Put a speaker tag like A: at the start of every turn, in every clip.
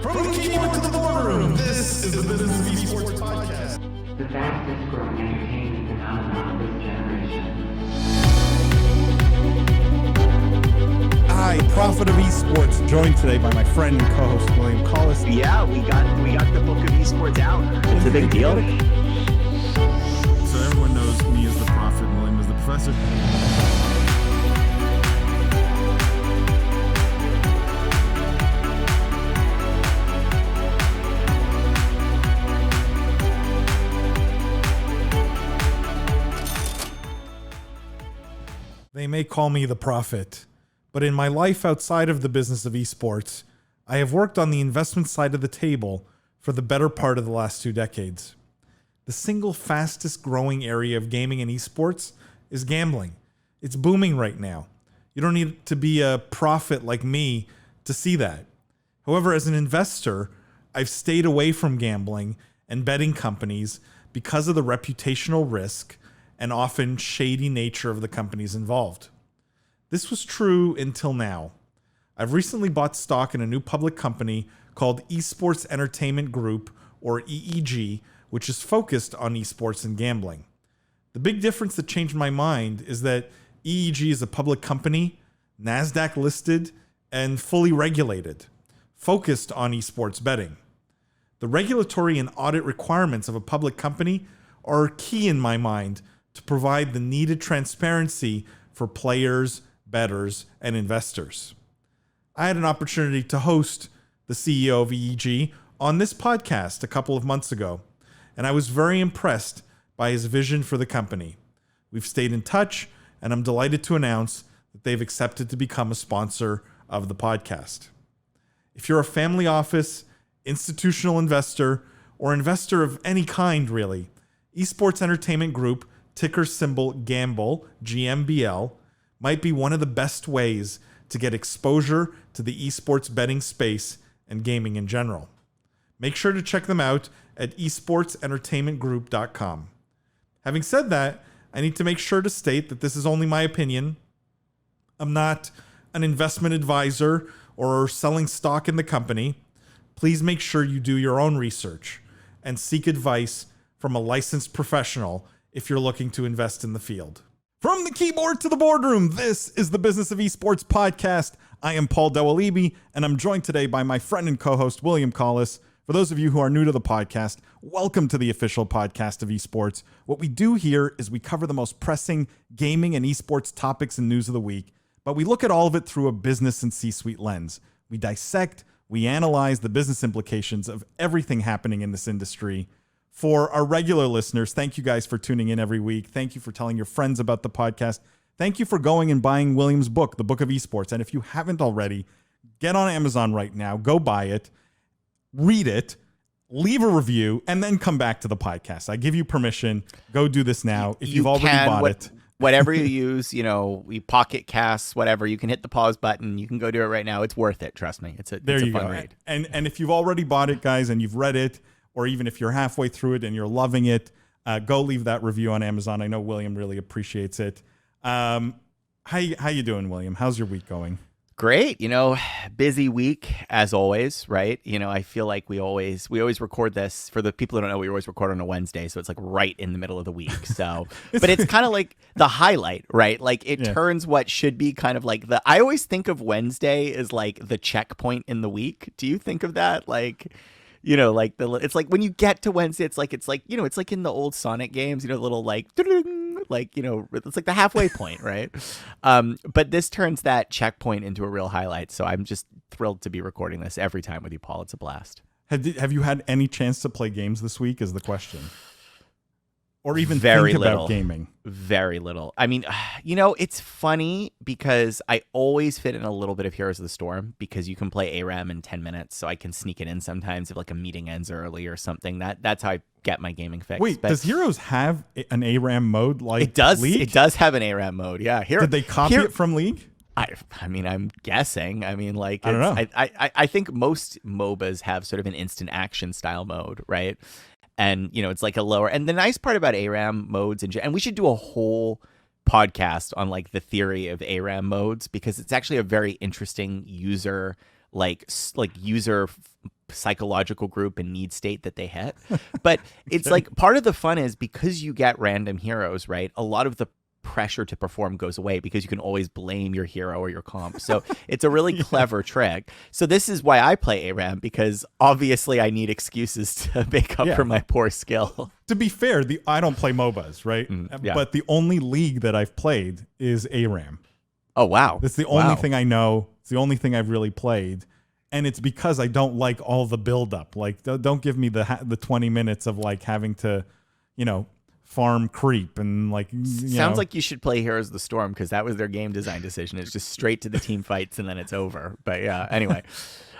A: From the keyboard to the boardroom, this is the Business of Esports podcast.
B: The fastest growing entertainment phenomenon of this generation.
A: I, Prophet of Esports, joined today by my friend and co-host William Collis.
C: Yeah, we got the book of esports out. It's a big deal.
D: So everyone knows me as the Prophet and William as the Professor.
A: They may call me the Prophet, but in my life outside of the business of esports, I have worked on the investment side of the table for the better part of the last 2 decades. The single fastest growing area of gaming and esports is gambling. It's booming right now. You don't need to be a prophet like me to see that. However, as an investor, I've stayed away from gambling and betting companies because of the reputational risk and often shady nature of the companies involved. This was true until now. I've recently bought stock in a new public company called Esports Entertainment Group, or EEG, which is focused on esports and gambling. The big difference that changed my mind is that EEG is a public company, NASDAQ listed, and fully regulated, focused on esports betting. The regulatory and audit requirements of a public company are key in my mind to provide the needed transparency for players, bettors, and investors. I had an opportunity to host the CEO of EEG on this podcast a couple of months ago, and I was very impressed by his vision for the company. We've stayed in touch, and I'm delighted to announce that they've accepted to become a sponsor of the podcast. If you're a family office, institutional investor, or investor of any kind, really, Esports Entertainment Group, ticker symbol GAMBLE, GMBL, might be one of the best ways to get exposure to the esports betting space and gaming in general. Make sure to check them out at esportsentertainmentgroup.com. Having said that, I need to make sure to state that this is only my opinion. I'm not an investment advisor or selling stock in the company. Please make sure you do your own research and seek advice from a licensed professional if you're looking to invest in the field. From the keyboard to the boardroom, this is the Business of Esports podcast. I am Paul Dewalibi, and I'm joined today by my friend and co-host, William Collis. For those of you who are new to the podcast, welcome to the official podcast of esports. What we do here is we cover the most pressing gaming and esports topics and news of the week, but we look at all of it through a business and C-suite lens. We dissect, we analyze the business implications of everything happening in this industry. For our regular listeners, thank you guys for tuning in every week. Thank you for telling your friends about the podcast. Thank you for going and buying William's book, The Book of Esports. And if you haven't already, get on Amazon right now, go buy it, read it, leave a review, and then come back to the podcast. I give you permission. Go do this now if you've already bought it.
C: Whatever you use, we Pocket Casts, whatever, you can hit the pause button. You can go do it right now. It's worth it. Trust me. It's a fun read.
A: And if you've already bought it, guys, and you've read it, or even if you're halfway through it and you're loving it, go leave that review on Amazon. I know William really appreciates it. How you doing, William? How's your week going?
C: Great. Busy week as always, right? I feel like we always record this. For the people who don't know, we always record on a Wednesday, so it's like right in the middle of the week. So, but it's kind of like the highlight, right? Like it turns what should be kind of like I always think of Wednesday as like the checkpoint in the week. Do you think of that? It's like when you get to Wednesday, it's like in the old Sonic games, little it's like the halfway point, right? But this turns that checkpoint into a real highlight. So I'm just thrilled to be recording this every time with you, Paul. It's a blast.
A: Have you had any chance to play games this week is the question. Or even
C: Very
A: think
C: little.
A: About gaming?
C: Very little. I mean, it's funny because I always fit in a little bit of Heroes of the Storm because you can play ARAM in 10 minutes, so I can sneak it in sometimes if like a meeting ends early or something. That's how I get my gaming fix.
A: Wait, does Heroes have an ARAM mode like
C: it does?
A: League?
C: It does have an ARAM mode. Yeah.
A: Did they copy it from League?
C: I mean, I'm guessing. I mean, like,
A: I don't know.
C: I think most MOBAs have sort of an instant action style mode, right? And, it's like a lower. And the nice part about ARAM modes, and we should do a whole podcast on like the theory of ARAM modes, because it's actually a very interesting user psychological group and need state that they hit. But it's like part of the fun is because you get random heroes, right? A lot of the pressure to perform goes away because you can always blame your hero or your comp. So it's a really clever trick. So this is why I play ARAM, because obviously I need excuses to make up for my poor skill.
A: To be fair, I don't play MOBAs, right? But the only league that I've played is ARAM.
C: Oh, wow.
A: It's the only thing I know. It's the only thing I've really played. And it's because I don't like all the buildup. Like, don't give me the 20 minutes of like having to, farm creep and like.
C: Sounds like you should play Heroes of the Storm, because that was their game design decision. It's just straight to the team fights and then it's over. But yeah, anyway.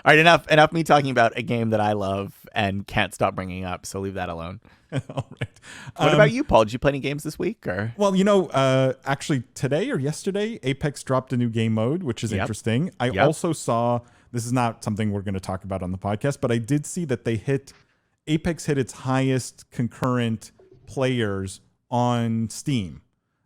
C: All right, enough me talking about a game that I love and can't stop bringing up. So leave that alone.
A: All right.
C: What about you, Paul? Did you play any games this week? Or
A: Actually today or yesterday, Apex dropped a new game mode, which is interesting. I also saw, this is not something we're going to talk about on the podcast, but I did see that Apex hit its highest concurrent players on Steam,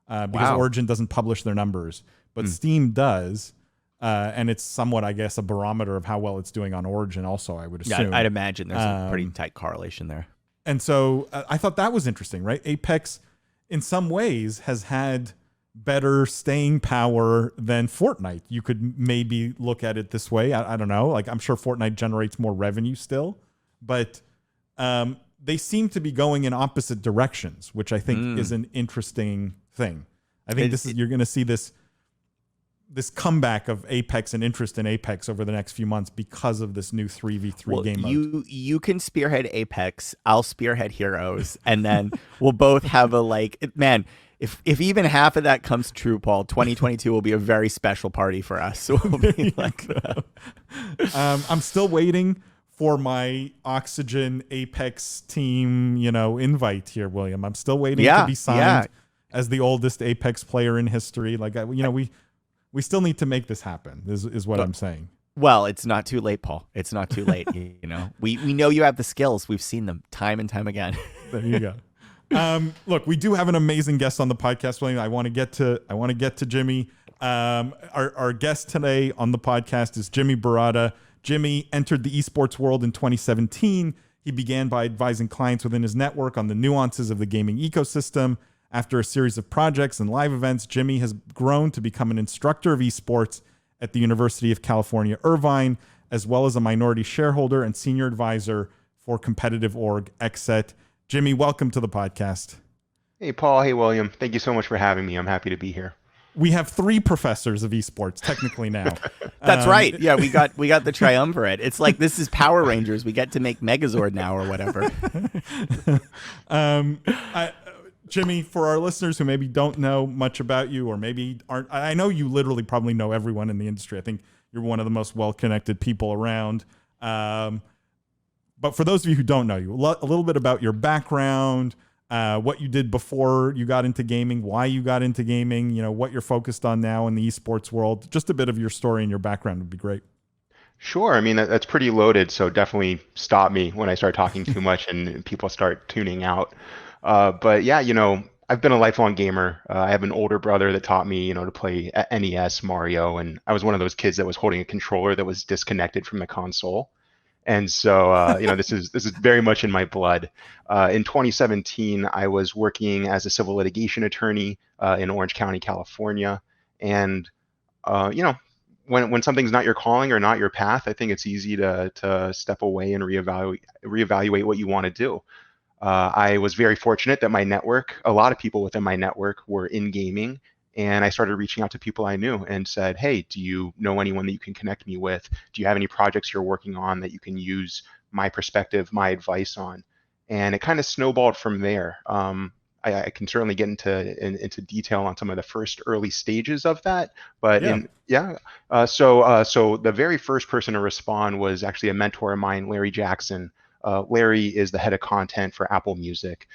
A: because Origin doesn't publish their numbers, but Steam does. And it's somewhat, I guess, a barometer of how well it's doing on Origin also, I would assume.
C: Yeah, I'd imagine there's a pretty tight correlation there.
A: And so I thought that was interesting, right? Apex, in some ways, has had better staying power than Fortnite. You could maybe look at it this way. I don't know. Like, I'm sure Fortnite generates more revenue still, but they seem to be going in opposite directions, which I think is an interesting thing. I think you're going to see this comeback of Apex and interest in Apex over the next few months because of this new 3v3 game mode.
C: You can spearhead Apex, I'll spearhead Heroes, and then we'll both have if even half of that comes true, Paul, 2022 will be a very special party for us. So we'll be like
A: I'm still waiting for my Oxygen Apex team, invite here, William. I'm still waiting to be signed as the oldest Apex player in history. Like, we still need to make this happen, is what I'm saying.
C: Well, it's not too late, Paul. It's not too late. We know you have the skills. We've seen them time and time again.
A: There you go. Look, we do have an amazing guest on the podcast, William. I want to get to Jimmy. Our guest today on the podcast is Jimmy Barada. Jimmy entered the esports world in 2017. He began by advising clients within his network on the nuances of the gaming ecosystem. After a series of projects and live events, Jimmy has grown to become an instructor of esports at the University of California, Irvine, as well as a minority shareholder and senior advisor for competitive org Exet. Jimmy, welcome to the podcast.
E: Hey, Paul. Hey, William. Thank you so much for having me. I'm happy to be here.
A: We have 3 professors of esports technically now.
C: That's right. Yeah, we got the triumvirate. It's like this is Power Rangers. We get to make Megazord now or whatever.
A: Jimmy, for our listeners who maybe don't know much about you or maybe aren't, I know you literally probably know everyone in the industry. I think you're one of the most well-connected people around. But for those of you who don't know you, a little bit about your background, what you did before you got into gaming, why you got into gaming, what you're focused on now in the esports world. Just a bit of your story and your background would be great.
E: Sure. I mean, that's pretty loaded, so definitely stop me when I start talking too much and people start tuning out. But yeah, I've been a lifelong gamer. I have an older brother that taught me, to play NES, Mario, and I was one of those kids that was holding a controller that was disconnected from the console. And so, this is very much in my blood. In 2017, I was working as a civil litigation attorney in Orange County, California. And, when something's not your calling or not your path, I think it's easy to step away and reevaluate what you want to do. I was very fortunate that my network, a lot of people within my network were in gaming, and I started reaching out to people I knew and said, hey, do you know anyone that you can connect me with? Do you have any projects you're working on that you can use my perspective, my advice on? And it kind of snowballed from there. I can certainly get into detail on some of the first early stages of that, but so the very first person to respond was actually a mentor of mine, Larry Jackson. Larry is the head of content for Apple Music.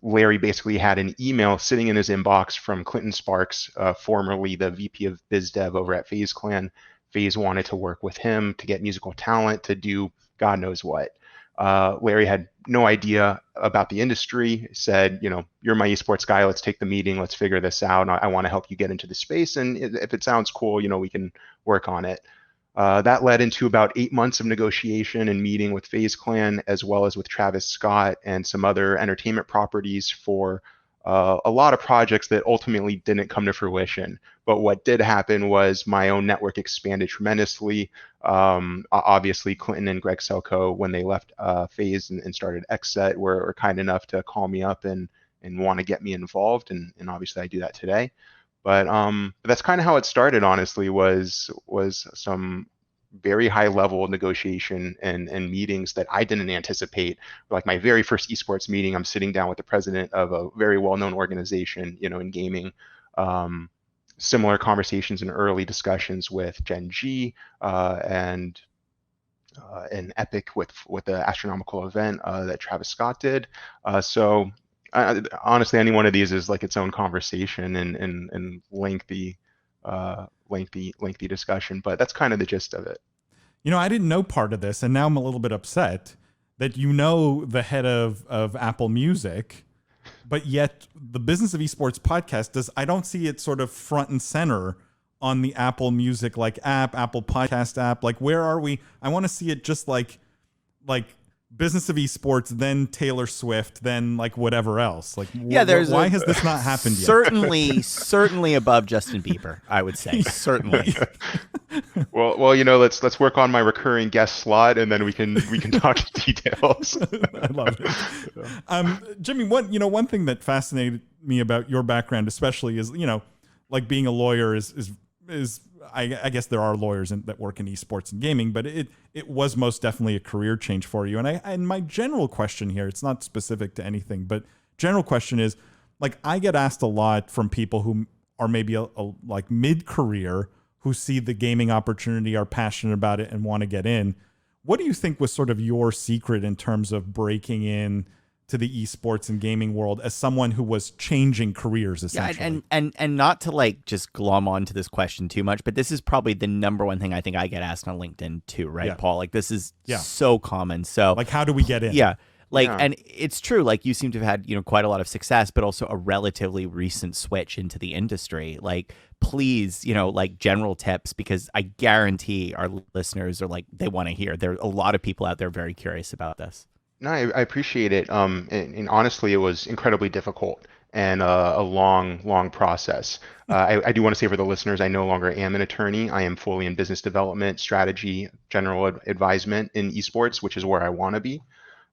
E: Larry basically had an email sitting in his inbox from Clinton Sparks, formerly the VP of Biz Dev over at FaZe Clan. FaZe wanted to work with him to get musical talent to do God knows what. Larry had no idea about the industry, said, you're my esports guy. Let's take the meeting. Let's figure this out. I want to help you get into the space. And if it sounds cool, we can work on it. That led into about 8 months of negotiation and meeting with FaZe Clan, as well as with Travis Scott and some other entertainment properties for a lot of projects that ultimately didn't come to fruition. But what did happen was my own network expanded tremendously. Obviously, Clinton and Greg Selko, when they left FaZe and started XSET, were kind enough to call me up and want to get me involved. And obviously, I do that today. But that's kind of how it started, honestly, was some very high level negotiation and meetings that I didn't anticipate. Like my very first esports meeting, I'm sitting down with the president of a very well-known organization, in gaming. Similar conversations and early discussions with Gen G and Epic with the astronomical event that Travis Scott did. So honestly, any one of these is like its own conversation and lengthy discussion, but that's kind of the gist of it.
A: I didn't know part of this, and now I'm a little bit upset that the head of Apple Music, but yet the Business of Esports podcast I don't see it sort of front and center on the Apple Music app, Apple Podcast app. Like, where are we? I want to see it just like Business of Esports, then Taylor Swift, then whatever else. Why has this not happened yet?
C: Certainly above Justin Bieber, I would say. Certainly.
E: Well, let's work on my recurring guest slot, and then we can talk details.
A: I love it. Jimmy, one thing that fascinated me about your background, especially, is being a lawyer is I guess there are lawyers that work in esports and gaming, but it was most definitely a career change for you. And my general question here, it's not specific to anything, but general question is, I get asked a lot from people who are maybe like mid-career, who see the gaming opportunity, are passionate about it, and want to get in. What do you think was sort of your secret in terms of breaking in to the esports and gaming world as someone who was changing careers, essentially?
C: Yeah, and not to just glom onto this question too much, but this is probably the number one thing I think I get asked on LinkedIn too, right, Paul? This is so common. So
A: how do we get in?
C: Yeah. And it's true, you seem to have had, quite a lot of success, but also a relatively recent switch into the industry. Please, general tips, because I guarantee our listeners are they want to hear. There are a lot of people out there very curious about this.
E: No, I appreciate it. And honestly, it was incredibly difficult and a long process. I do want to say for the listeners, I no longer am an attorney. I am fully in business development, strategy, general advisement in esports, which is where I want to be.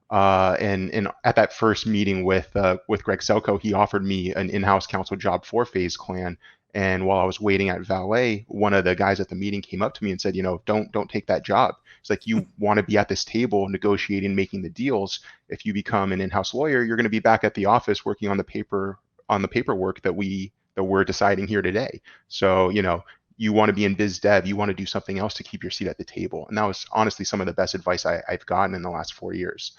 E: And at that first meeting with Greg Selko, he offered me an in-house counsel job for FaZe Clan. And while I was waiting at Valet, one of the guys at the meeting came up to me and said, don't take that job. It's you want to be at this table negotiating, making the deals. If you become an in-house lawyer, you're going to be back at the office working on the paperwork that we're deciding here today. So, you want to be in biz dev, you want to do something else to keep your seat at the table. And that was honestly some of the best advice I've gotten in the last 4 years.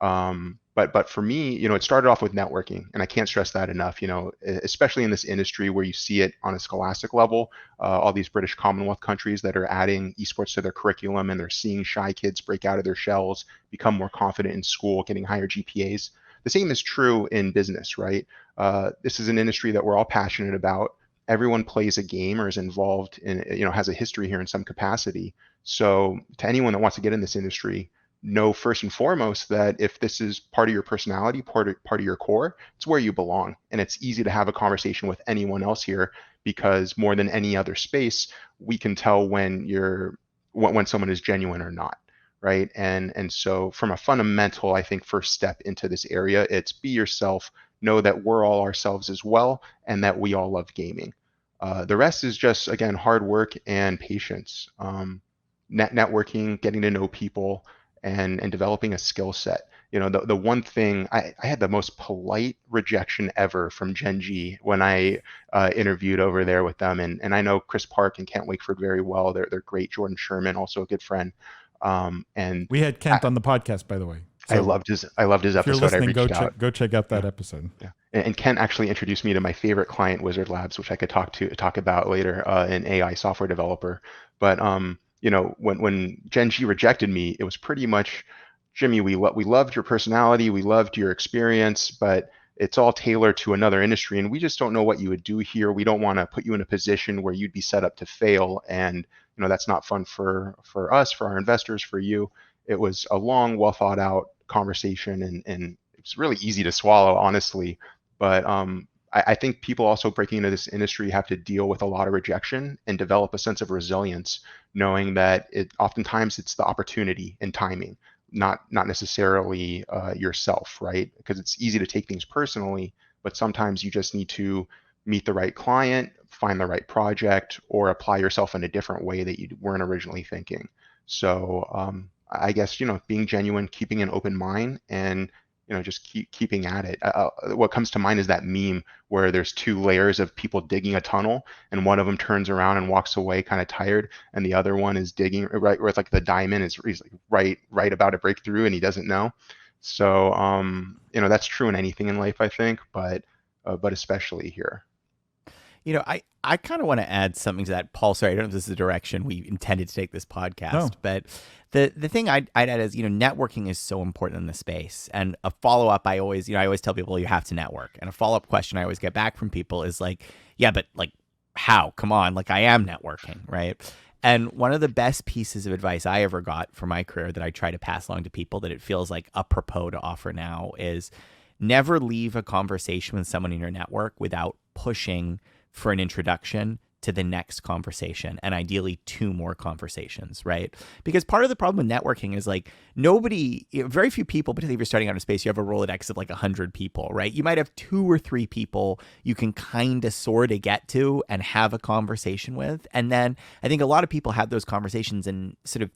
E: But for me, it started off with networking, and I can't stress that enough, especially in this industry where you see it on a scholastic level, all these British Commonwealth countries that are adding esports to their curriculum, and they're seeing shy kids break out of their shells, become more confident in school, getting higher GPAs. The same is true in business, right? This is an industry that we're all passionate about. Everyone plays a game or is involved in, has a history here in some capacity. So to anyone that wants to get in this industry, know first and foremost that if this is part of your personality, part of your core, it's where you belong. And it's easy to have a conversation with anyone else here, because more than any other space, we can tell when someone is genuine or not, right? And so from a fundamental, I think, first step into this area, it's be yourself, know that we're all ourselves as well, and that we all love gaming. The rest is just, again, hard work and patience. Networking, getting to know people, and developing a skill set. The one thing, I had the most polite rejection ever from Gen G when I interviewed over there with them. And I know Chris Park and Kent Wakeford very well. They're great. Jordan Sherman, also a good friend. And
A: we had Kent on the podcast, by the way. So
E: I loved his episode.
A: If you're listening,
E: go
A: check out that episode.
E: Yeah. And Kent actually introduced me to my favorite client, Wizard Labs, which I could talk about later, an AI software developer. But when Gen G rejected me, it was pretty much Jimmy, we loved your personality, we loved your experience, but it's all tailored to another industry, and we just don't know what you would do here. We don't want to put you in a position where you'd be set up to fail, and that's not fun for us, for our investors, for you. It was a long, well thought out conversation, and it's really easy to swallow, honestly. But I think people also breaking into this industry have to deal with a lot of rejection and develop a sense of resilience, knowing that oftentimes it's the opportunity and timing, not necessarily yourself, right? Because it's easy to take things personally, but sometimes you just need to meet the right client, find the right project, or apply yourself in a different way that you weren't originally thinking. So I guess being genuine, keeping an open mind, and just keeping at it. What comes to mind is that meme where there's two layers of people digging a tunnel, and one of them turns around and walks away kind of tired, and the other one is digging right where it's like the diamond is he's like right about to break through, and he doesn't know. So that's true in anything in life, I think, but especially here.
C: I kind of want to add something to that, Paul. Sorry, I don't know if this is the direction we intended to take this podcast,
A: No.
C: but the thing I'd add is, networking is so important in the space. And a follow-up, I always tell people you have to network. And a follow-up question I always get back from people is like, yeah, but like, how? Come on, like I am networking, right? And one of the best pieces of advice I ever got for my career that I try to pass along to people that it feels like apropos to offer now is never leave a conversation with someone in your network without pushing for an introduction to the next conversation, and ideally 2 more conversations, right? Because part of the problem with networking is like very few people, particularly if you're starting out in space, you have a Rolodex of like 100 people, right? You might have 2 or 3 people you can kind of sort of get to and have a conversation with. And then I think a lot of people have those conversations and sort of,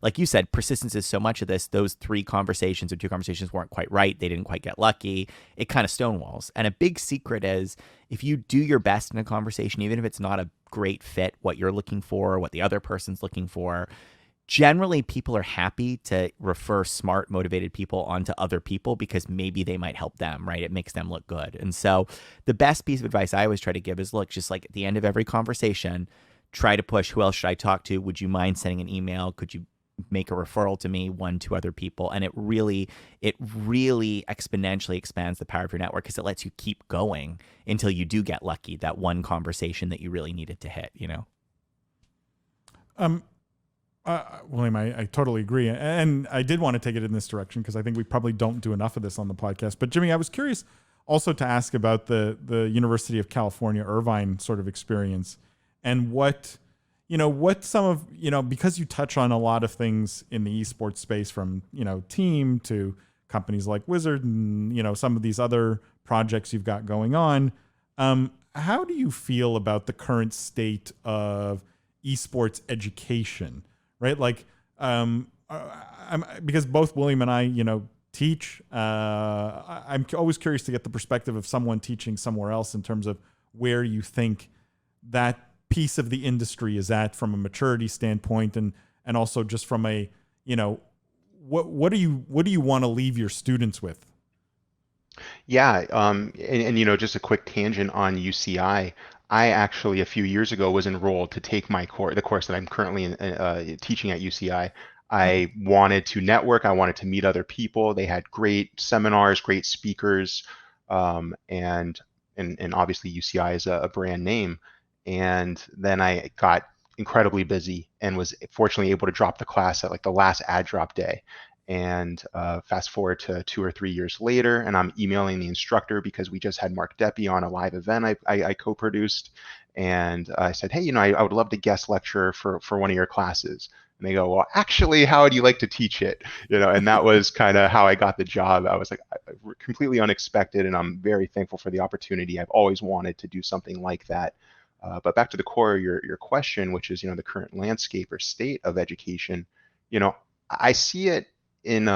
C: like you said, persistence is so much of this. Those 3 conversations or 2 conversations weren't quite right. They didn't quite get lucky. It kind of stonewalls. And a big secret is if you do your best in a conversation, even if it's not a great fit, what you're looking for, or what the other person's looking for, generally people are happy to refer smart, motivated people onto other people because maybe they might help them, right? It makes them look good. And so the best piece of advice I always try to give is, look, just like at the end of every conversation, try to push, who else should I talk to? Would you mind sending an email? Could you make a referral to me, 1, 2 other people? And it really exponentially expands the power of your network because it lets you keep going until you do get lucky, that one conversation that you really needed to hit,
A: William, I totally agree. And I did want to take it in this direction because I think we probably don't do enough of this on the podcast. But Jimmy, I was curious also to ask about the University of California, Irvine sort of experience. And what some of, because you touch on a lot of things in the esports space from, team to companies like Wizard and, some of these other projects you've got going on. How do you feel about the current state of esports education, right? Like, because both William and I, teach, I'm always curious to get the perspective of someone teaching somewhere else in terms of where you think that piece of the industry is at from a maturity standpoint, and also just from a, what do you want to leave your students with?
E: Yeah, and just a quick tangent on UCI. I actually a few years ago was enrolled to take the course that I'm currently teaching at UCI. I wanted to network. I wanted to meet other people. They had great seminars, great speakers, and obviously UCI is a brand name. And then I got incredibly busy and was fortunately able to drop the class at like the last ad drop day. And fast forward to 2 or 3 years later, and I'm emailing the instructor because we just had Mark Deppy on a live event I co-produced. And I said, hey, I would love to guest lecture for one of your classes. And they go, well, actually, how would you like to teach it? And that was kind of how I got the job. I was like, completely unexpected, and I'm very thankful for the opportunity. I've always wanted to do something like that. But back to the core of your question, which is, the current landscape or state of education, I see it in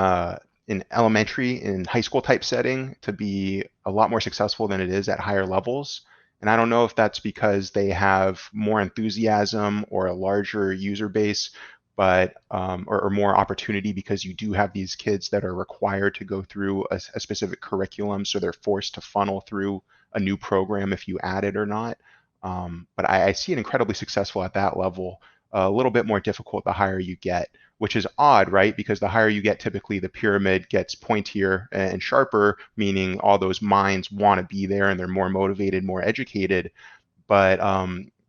E: elementary and high school type setting to be a lot more successful than it is at higher levels. And I don't know if that's because they have more enthusiasm or a larger user base, but or more opportunity, because you do have these kids that are required to go through a specific curriculum, so they're forced to funnel through a new program if you add it or not. But I see it incredibly successful at that level, a little bit more difficult the higher you get, which is odd, right? Because the higher you get, typically the pyramid gets pointier and sharper, meaning all those minds want to be there and they're more motivated, more educated. But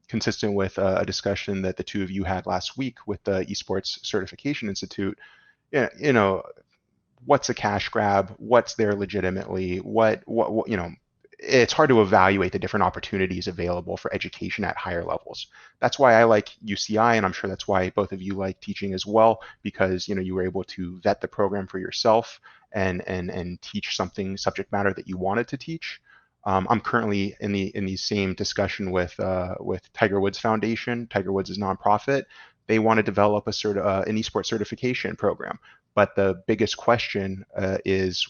E: consistent with a discussion that the two of you had last week with the Esports Certification Institute, you know, what's a cash grab? What's there legitimately? What you know, it's hard to evaluate the different opportunities available for education at higher levels. That's why I like UCI, and I'm sure that's why both of you like teaching as well, because you know you were able to vet the program for yourself and teach something subject matter that you wanted to teach. I'm currently in the same discussion with Tiger Woods Foundation. Tiger Woods is a nonprofit. They want to develop an esports certification program, but the biggest question is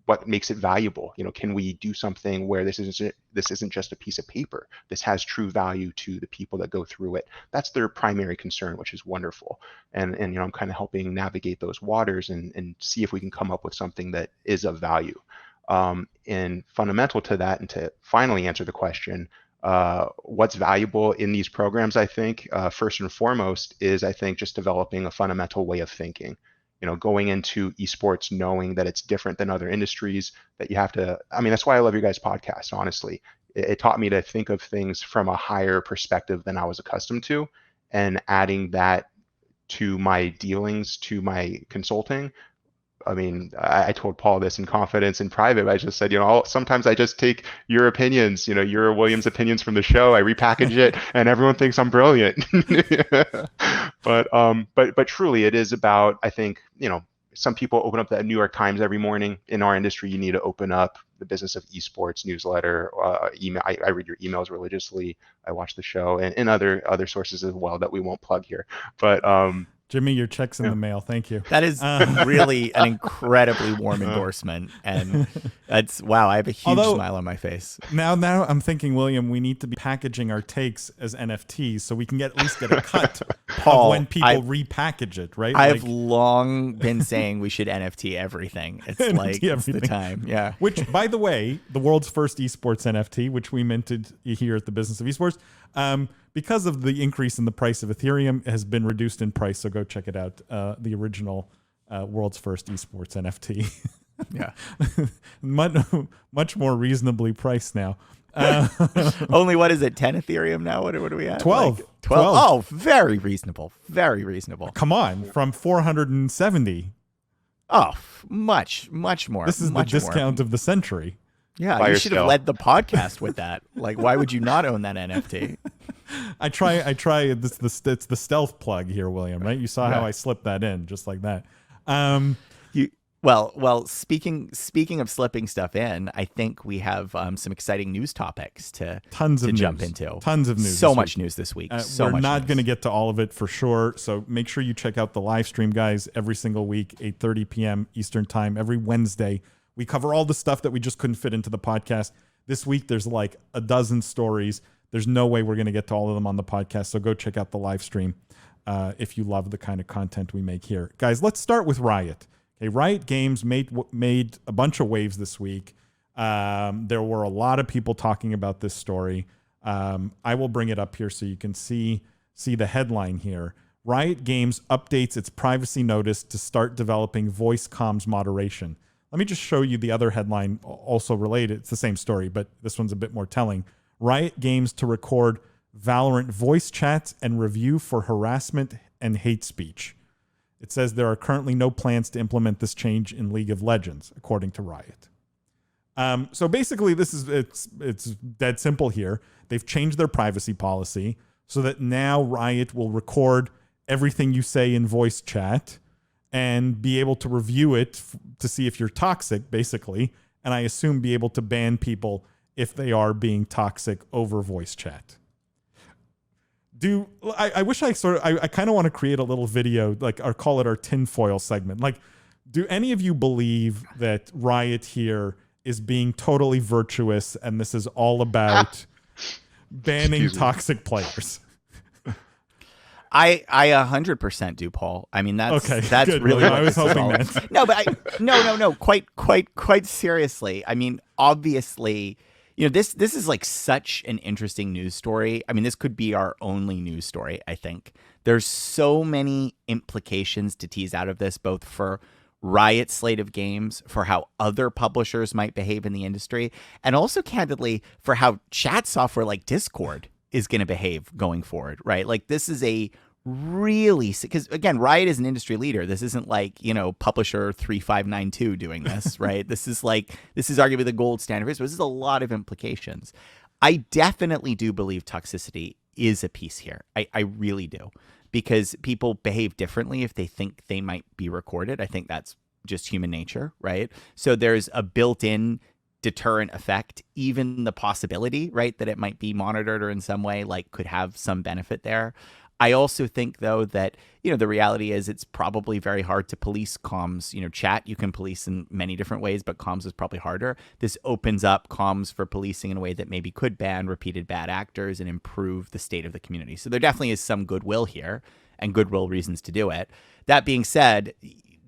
E: what makes it valuable. You know, can we do something where this isn't just a piece of paper? This has true value to the people that go through it. That's their primary concern, which is wonderful. And you know, I'm kind of helping navigate those waters and see if we can come up with something that is of value. And fundamental to that, and to finally answer the question, what's valuable in these programs, I think, first and foremost, is I think just developing a fundamental way of thinking. You know, going into esports knowing that it's different than other industries, that you have to, I mean, that's why I love your guys' podcast, honestly. It taught me to think of things from a higher perspective than I was accustomed to, and adding that to my dealings, to my consulting. I mean, I told Paul this in confidence in private. I just said, you know, sometimes I just take your opinions, you know, your Williams opinions from the show, I repackage it, and everyone thinks I'm brilliant. But truly, it is about, I think, you know, some people open up the New York Times every morning. In our industry, you need to open up the Business of Esports newsletter, email. I read your emails religiously. I watch the show, and other sources as well that we won't plug here. But
A: Jimmy, your check's in the mail. Thank you.
C: That is really an incredibly warm endorsement, and that's wow. I have a huge smile on my face.
A: Now I'm thinking, William, we need to be packaging our takes as NFTs so we can at least get a cut
C: Paul,
A: of when people repackage it, right?
C: I've long been saying we should NFT everything. It's
A: NFT
C: like
A: everything.
C: It's the time, yeah.
A: Which, by the way, the world's first esports NFT, which we minted here at the Business of Esports, because of the increase in the price of Ethereum, has been reduced in price. So go check it out. The original world's first esports NFT.
C: Yeah.
A: much more reasonably priced now.
C: Only, what is it, 10 Ethereum now? What are we at?
A: 12.
C: Like 12. Oh, very reasonable. Very reasonable.
A: Come on, from 470.
C: Oh, much more.
A: This is the discount of the century.
C: Yeah,
E: Buy
C: you
E: your
C: should have
E: scale.
C: led the podcast with that. Like, why would you not own that NFT?
A: I try. It's the stealth plug here, William. Right? You saw how I slipped that in, just like that.
C: Well. Speaking of slipping stuff in, I think we have some exciting news topics to jump into.
A: Tons of news.
C: So much news this week.
A: We're not going to get to all of it for sure. So make sure you check out the live stream, guys. Every single week, 8:30 p.m. Eastern time, every Wednesday. We cover all the stuff that we just couldn't fit into the podcast. This week, there's like a dozen stories. There's no way we're going to get to all of them on the podcast. So go check out the live stream if you love the kind of content we make here. Guys, let's start with Riot. Okay, Riot Games made a bunch of waves this week. There were a lot of people talking about this story. I will bring it up here so you can see the headline here. Riot Games updates its privacy notice to start developing voice comms moderation. Let me just show you the other headline, also related. It's the same story, but this one's a bit more telling. Riot Games to record Valorant voice chats and review for harassment and hate speech. It says there are currently no plans to implement this change in League of Legends, according to Riot. So basically, it's dead simple here. They've changed their privacy policy so that now Riot will record everything you say in voice chat and be able to review it to see if you're toxic, basically, and I assume be able to ban people if they are being toxic over voice chat. I wish I kind of want to create a little video, like, or call it our tinfoil segment. Like, do any of you believe that Riot here is being totally virtuous and this is all about banning toxic players?
C: I 100% do, Paul. I mean, that's
A: good,
C: really
A: William.
C: what
A: I was
C: this is
A: hoping
C: all
A: that.
C: No, but no. Quite seriously. I mean, obviously, this is like such an interesting news story. I mean, this could be our only news story, I think. There's so many implications to tease out of this, both for Riot's slate of games, for how other publishers might behave in the industry, and also candidly for how chat software like Discord is going to behave going forward, right? Like this is a really, because again, Riot is an industry leader. This isn't like, publisher 3592 doing this, right? This is arguably the gold standard. So this is a lot of implications. I definitely do believe toxicity is a piece here. I really do, because people behave differently if they think they might be recorded. I think that's just human nature, right? So there's a built-in deterrent effect, even the possibility, right, that it might be monitored or in some way like could have some benefit there. I also think, though, that, the reality is it's probably very hard to police comms. Chat you can police in many different ways, but comms is probably harder. This opens up comms for policing in a way that maybe could ban repeated bad actors and improve the state of the community. So there definitely is some goodwill here and goodwill reasons to do it. That being said,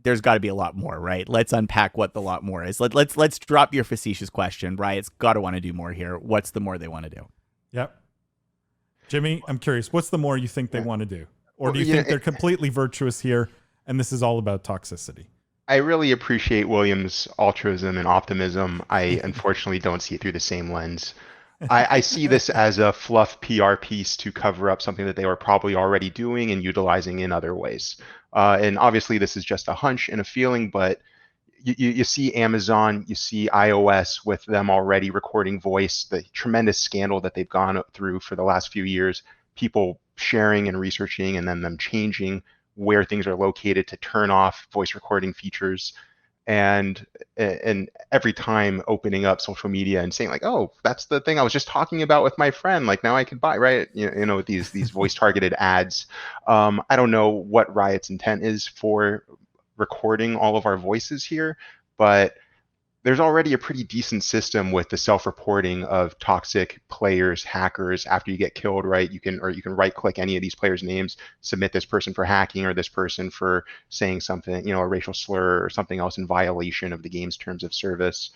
C: there's got to be a lot more, right? Let's unpack what the lot more is. Let's drop your facetious question. Riot's got to want to do more here. What's the more they want to do?
A: Yep. Jimmy, I'm curious, what's the more you think they want to do? Or do you think they're completely virtuous here and this is all about toxicity?
E: I really appreciate William's altruism and optimism. I unfortunately don't see it through the same lens. I see this as a fluff PR piece to cover up something that they were probably already doing and utilizing in other ways. And obviously this is just a hunch and a feeling, but you see Amazon, you see iOS with them already recording voice, the tremendous scandal that they've gone through for the last few years, people sharing and researching and then them changing where things are located to turn off voice recording features. And every time opening up social media and saying like, oh, that's the thing I was just talking about with my friend. Like now I can buy, right? With these voice targeted ads. I don't know what Riot's intent is for recording all of our voices here, but there's already a pretty decent system with the self-reporting of toxic players, hackers after you get killed, right? You can right click any of these players' names, submit this person for hacking or this person for saying something, a racial slur or something else in violation of the game's terms of service.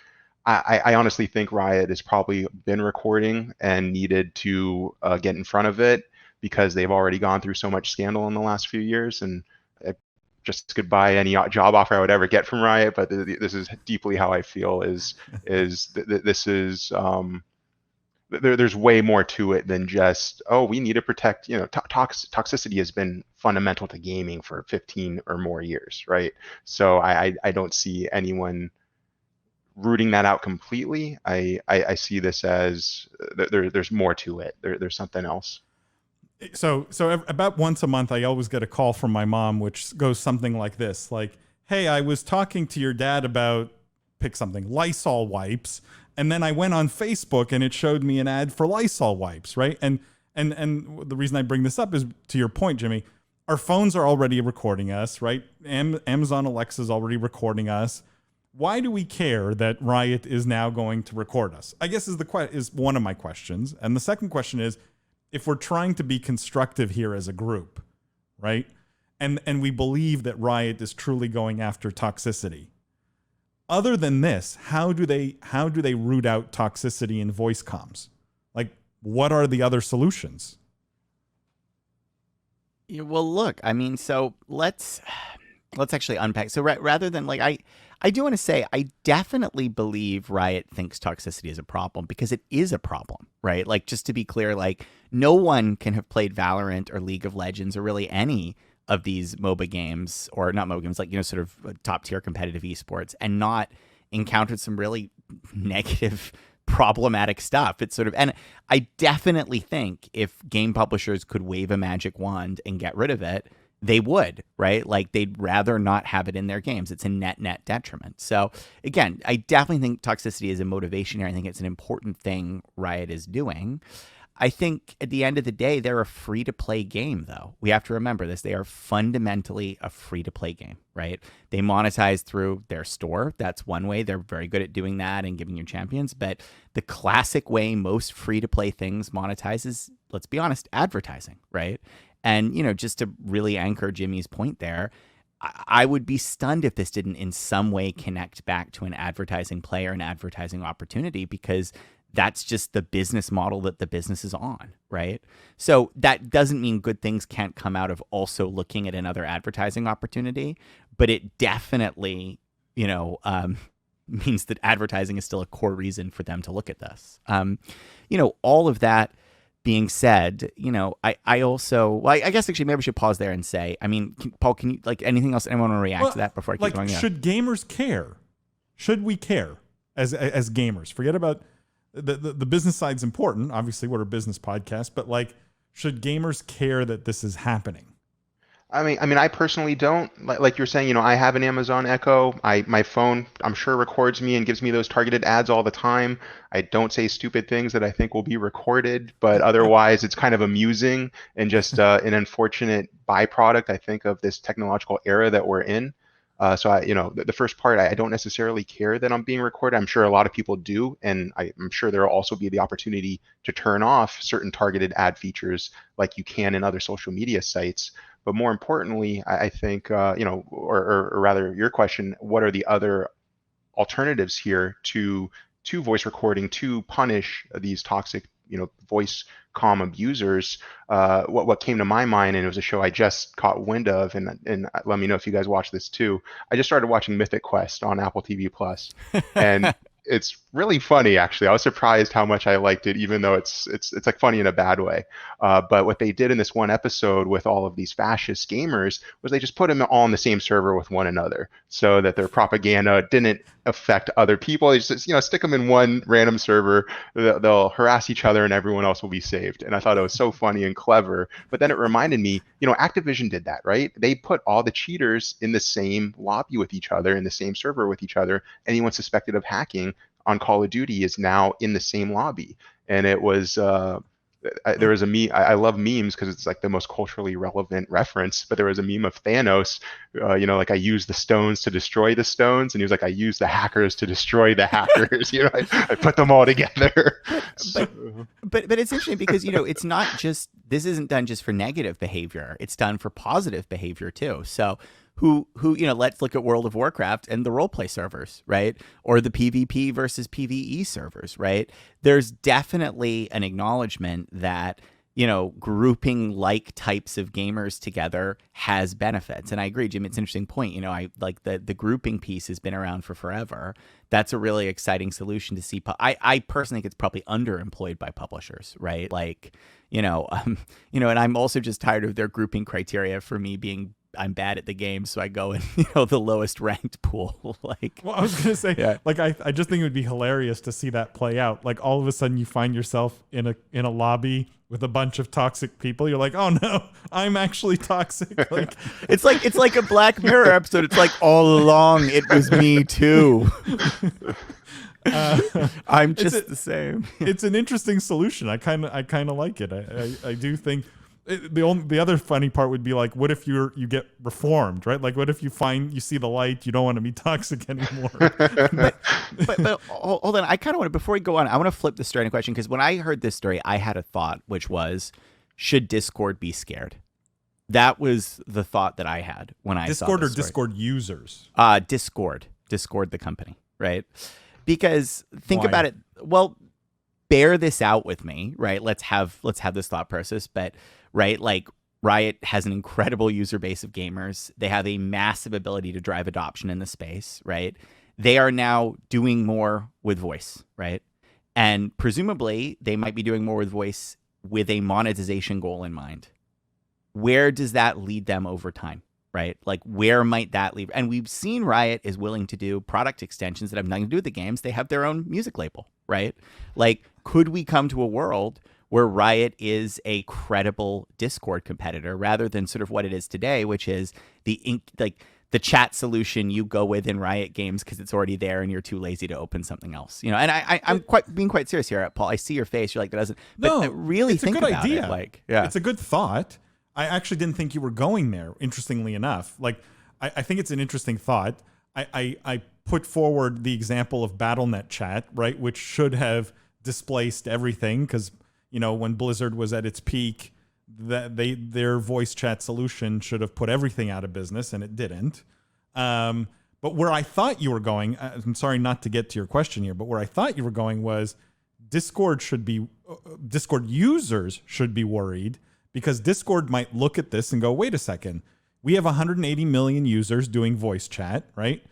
E: I honestly think Riot has probably been recording and needed to get in front of it because they've already gone through so much scandal in the last few years, and just goodbye any job offer I would ever get from Riot, but this is deeply how I feel. This is there's way more to it than just we need to protect. Toxicity has been fundamental to gaming for 15 or more years, right? So I don't see anyone rooting that out completely. I see this as there's more to it. There's something else.
A: So about once a month, I always get a call from my mom, which goes something like this: like, "Hey, I was talking to your dad about pick something Lysol wipes, and then I went on Facebook and it showed me an ad for Lysol wipes, right?" And the reason I bring this up is to your point, Jimmy. Our phones are already recording us, right? Amazon Alexa is already recording us. Why do we care that Riot is now going to record us? I guess is one of my questions. And the second question is, if we're trying to be constructive here as a group, right? And we believe that Riot is truly going after toxicity. Other than this, how do they root out toxicity in voice comms? Like, what are the other solutions?
C: Yeah, well, look, I mean, so let's actually unpack. So rather than like I do want to say I definitely believe Riot thinks toxicity is a problem because it is a problem, right? Like, just to be clear, like no one can have played Valorant or League of Legends or really any of these MOBA games, or not MOBA games, like, sort of top tier competitive esports, and not encountered some really negative, problematic stuff. It's sort of, and I definitely think if game publishers could wave a magic wand and get rid of it, they would, right? Like, they'd rather not have it in their games. It's a net detriment. So again, I definitely think toxicity is a motivation here. I think it's an important thing Riot is doing. I think at the end of the day, they're a free-to-play game, though. We have to remember this. They are fundamentally a free-to-play game, right? They monetize through their store. That's one way. They're very good at doing that and giving you champions. But the classic way most free-to-play things monetize is, let's be honest, advertising, right? And, just to really anchor Jimmy's point there, I would be stunned if this didn't in some way connect back to an advertising play or an advertising opportunity, because that's just the business model that the business is on, right? So that doesn't mean good things can't come out of also looking at another advertising opportunity, but it definitely, means that advertising is still a core reason for them to look at this. All of that being said, I also, well, I guess actually maybe we should pause there and say, Paul, can you, anything else anyone want to react to that before I keep going?
A: Should gamers care? Should we care as gamers? Forget about the business side's important. Obviously, we're a business podcast, but should gamers care that this is happening?
E: I personally don't. Like you're saying, I have an Amazon Echo. My phone, I'm sure, records me and gives me those targeted ads all the time. I don't say stupid things that I think will be recorded, but otherwise, it's kind of amusing and just an unfortunate byproduct, I think, of this technological era that we're in. So the first part, I don't necessarily care that I'm being recorded. I'm sure a lot of people do, and I'm sure there will also be the opportunity to turn off certain targeted ad features like you can in other social media sites. But more importantly, I think, or rather your question, what are the other alternatives here to voice recording to punish these toxic, voice comm abusers? What came to my mind, and it was a show I just caught wind of, and let me know if you guys watch this too. I just started watching Mythic Quest on Apple TV Plus, and it's really funny, actually. I was surprised how much I liked it, even though it's funny in a bad way. But what they did in this one episode with all of these fascist gamers was they just put them all on the same server with one another, so that their propaganda didn't affect other people. They just stick them in one random server. They'll harass each other, and everyone else will be saved. And I thought it was so funny and clever. But then it reminded me, Activision did that, right? They put all the cheaters in the same lobby with each other, in the same server with each other. Anyone suspected of hacking on Call of Duty is now in the same lobby. And it was there was a meme. I love memes because it's the most culturally relevant reference. But there was a meme of Thanos, I use the stones to destroy the stones, and he was like, I use the hackers to destroy the hackers. I put them all together.
C: But it's interesting because it's not just, this isn't done just for negative behavior. It's done for positive behavior too. So who let's look at World of Warcraft and the roleplay servers, right? Or the PvP versus PvE servers, right? There's definitely an acknowledgement that, grouping types of gamers together has benefits. And I agree, Jim, it's an interesting point. I like the grouping piece has been around for forever. That's a really exciting solution to see. I personally think it's probably underemployed by publishers, right? And I'm also just tired of their grouping criteria for me being, I'm bad at the game, so I go in, the lowest ranked pool.
A: Well, I was gonna say,
C: yeah.
A: I just think it would be hilarious to see that play out. All of a sudden, you find yourself in a lobby with a bunch of toxic people. You're like, oh no, I'm actually toxic.
C: It's like a Black Mirror episode. It's all along it was me too. I'm just the same.
A: It's an interesting solution. I kind of like it. I do think. The other funny part would be what if you get reformed, right? What if you see the light, you don't want to be toxic anymore.
C: but hold on, I kind of want to, before we go on, I want to flip the story into question, because when I heard this story, I had a thought, which was, should Discord be scared? That was the thought that I had when I saw this story.
A: Discord users?
C: Discord the company, right? Because think
A: Why?
C: about it. Well, bear this out with me, right? Let's have this thought process, but right, Riot has an incredible user base of gamers. They have a massive ability to drive adoption in the space, right? They are now doing more with voice, right? And presumably they might be doing more with voice with a monetization goal in mind. Where does that lead them over time, right? Where might that lead? And we've seen Riot is willing to do product extensions that have nothing to do with the games. They have their own music label, right? Could we come to a world where Riot is a credible Discord competitor rather than sort of what it is today, which is the chat solution you go with in Riot games because it's already there and you're too lazy to open something else, And I'm being quite serious here, Paul. I see your face. You're like, that doesn't. But
A: no,
C: really
A: it's
C: think
A: a good
C: about
A: idea.
C: it. Yeah,
A: it's a good thought. I actually didn't think you were going there. Interestingly enough, I think it's an interesting thought. I put forward the example of BattleNet chat, right, which should have displaced everything because when Blizzard was at its peak, their voice chat solution should have put everything out of business, and it didn't. But where I thought you were going, I'm sorry not to get to your question here, but where I thought you were going was, Discord users should be worried, because Discord might look at this and go, wait a second, we have 180 million users doing voice chat, right?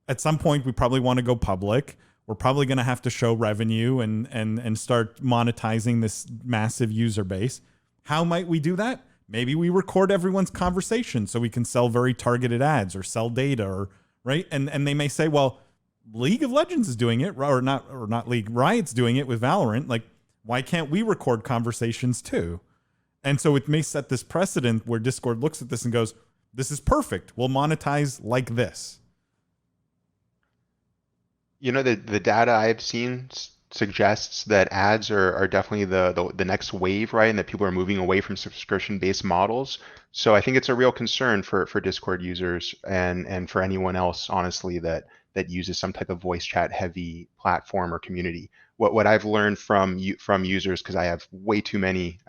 A: At some point, we probably want to go public. We're probably going to have to show revenue and start monetizing this massive user base. How might we do that? Maybe we record everyone's conversation so we can sell very targeted ads or sell data, or right. And they may say, well, League of Legends is doing it, or not League, Riot's doing it with Valorant. Like, why can't we record conversations too? And so it may set this precedent where Discord looks at this and goes, this is perfect. We'll monetize like this.
E: You know, the data I've seen suggests that ads are definitely the next wave, right? And that people are moving away from subscription-based models. So I think it's a real concern for Discord users and for anyone else, honestly, that uses some type of voice chat heavy platform or community. What I've learned from users, because I have way too many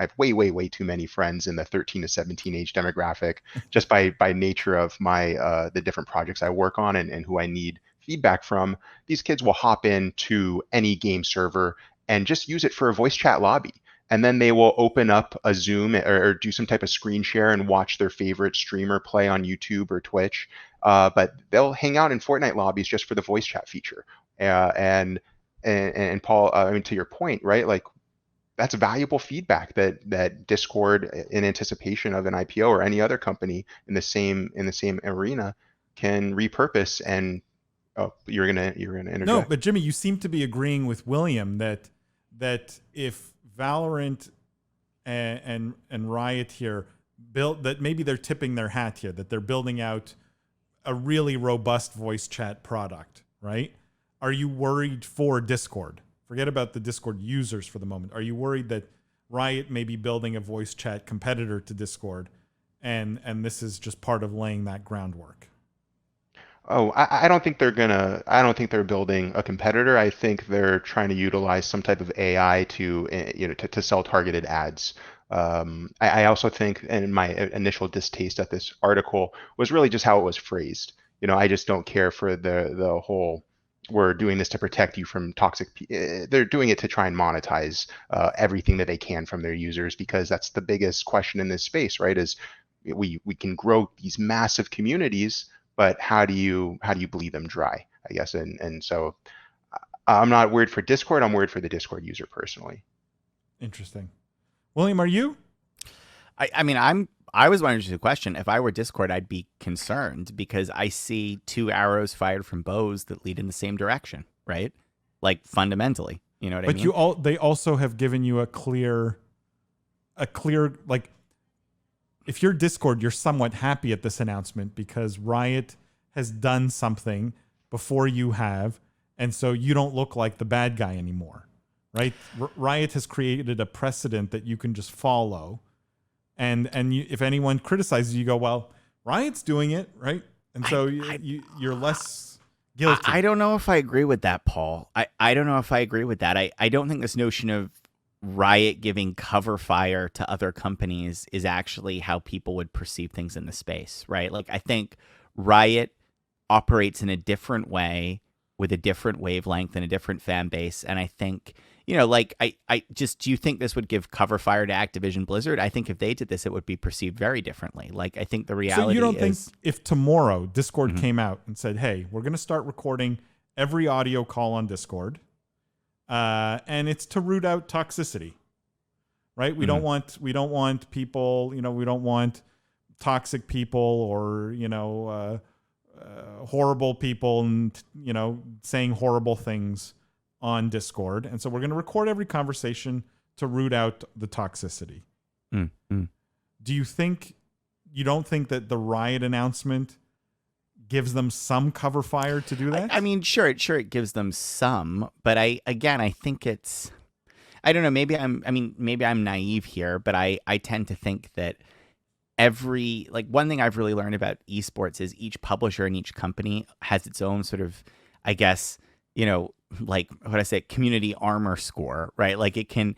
E: friends in the 13 to 17 age demographic, just by nature of my the different projects I work on and who I need feedback from. These kids will hop into any game server and just use it for a voice chat lobby. And then they will open up a Zoom or do some type of screen share and watch their favorite streamer play on YouTube or Twitch. But they'll hang out in Fortnite lobbies just for the voice chat feature. And Paul, I mean, to your point, right? Like, that's valuable feedback that Discord, in anticipation of an IPO or any other company in the same arena, can repurpose. And you're gonna interject.
A: No, but Jimmy, you seem to be agreeing with William that if Valorant and Riot here built, that maybe they're tipping their hat here, that they're building out a really robust voice chat product, right? Are you worried for Discord? Forget about the Discord users for the moment. Are you worried that Riot may be building a voice chat competitor to Discord, and this is just part of laying that groundwork?
E: Oh, I don't think they're building a competitor. I think they're trying to utilize some type of AI to to sell targeted ads. I also think, and my initial distaste at this article was really just how it was phrased. I just don't care for the whole, we're doing this to protect you from toxic. They're doing it to try and monetize everything that they can from their users, because that's the biggest question in this space, right? Is we can grow these massive communities, but how do you bleed them dry, I guess. And so I'm not worried for Discord. I'm worried for the Discord user personally.
A: Interesting. William, are you?
C: I was wondering just a question. If I were Discord, I'd be concerned, because I see two arrows fired from bows that lead in the same direction, right? Like, fundamentally, you know what I mean?
A: But they also have given you a clear, like, if you're Discord, you're somewhat happy at this announcement because Riot has done something before you have, and so you don't look like the bad guy anymore, right? Riot has created a precedent that you can just follow, and if anyone criticizes you, you go, well, Riot's doing it, right? And so you're less guilty.
C: I don't know if I agree with that, Paul. I don't know if I agree with that. I don't think this notion of Riot giving cover fire to other companies is actually how people would perceive things in the space, right? Like, I think Riot operates in a different way with a different wavelength and a different fan base. And I think, like, do you think this would give cover fire to Activision Blizzard? I think if they did this, it would be perceived very differently. Like, I think the reality is...
A: So you don't think if tomorrow Discord came out and said, hey, we're going to start recording every audio call on Discord, and it's to root out toxicity, right? We don't want people, we don't want toxic people or, horrible people and, saying horrible things on Discord. And so we're going to record every conversation to root out the toxicity. Do you don't think that the Riot announcement gives them some cover fire to do that?
C: I mean, sure, it gives them some, but I think it's, I don't know, maybe I'm naive here, but I tend to think that one thing I've really learned about esports is each publisher and each company has its own sort of, I guess, like, what I say, community armor score, right? Like, it can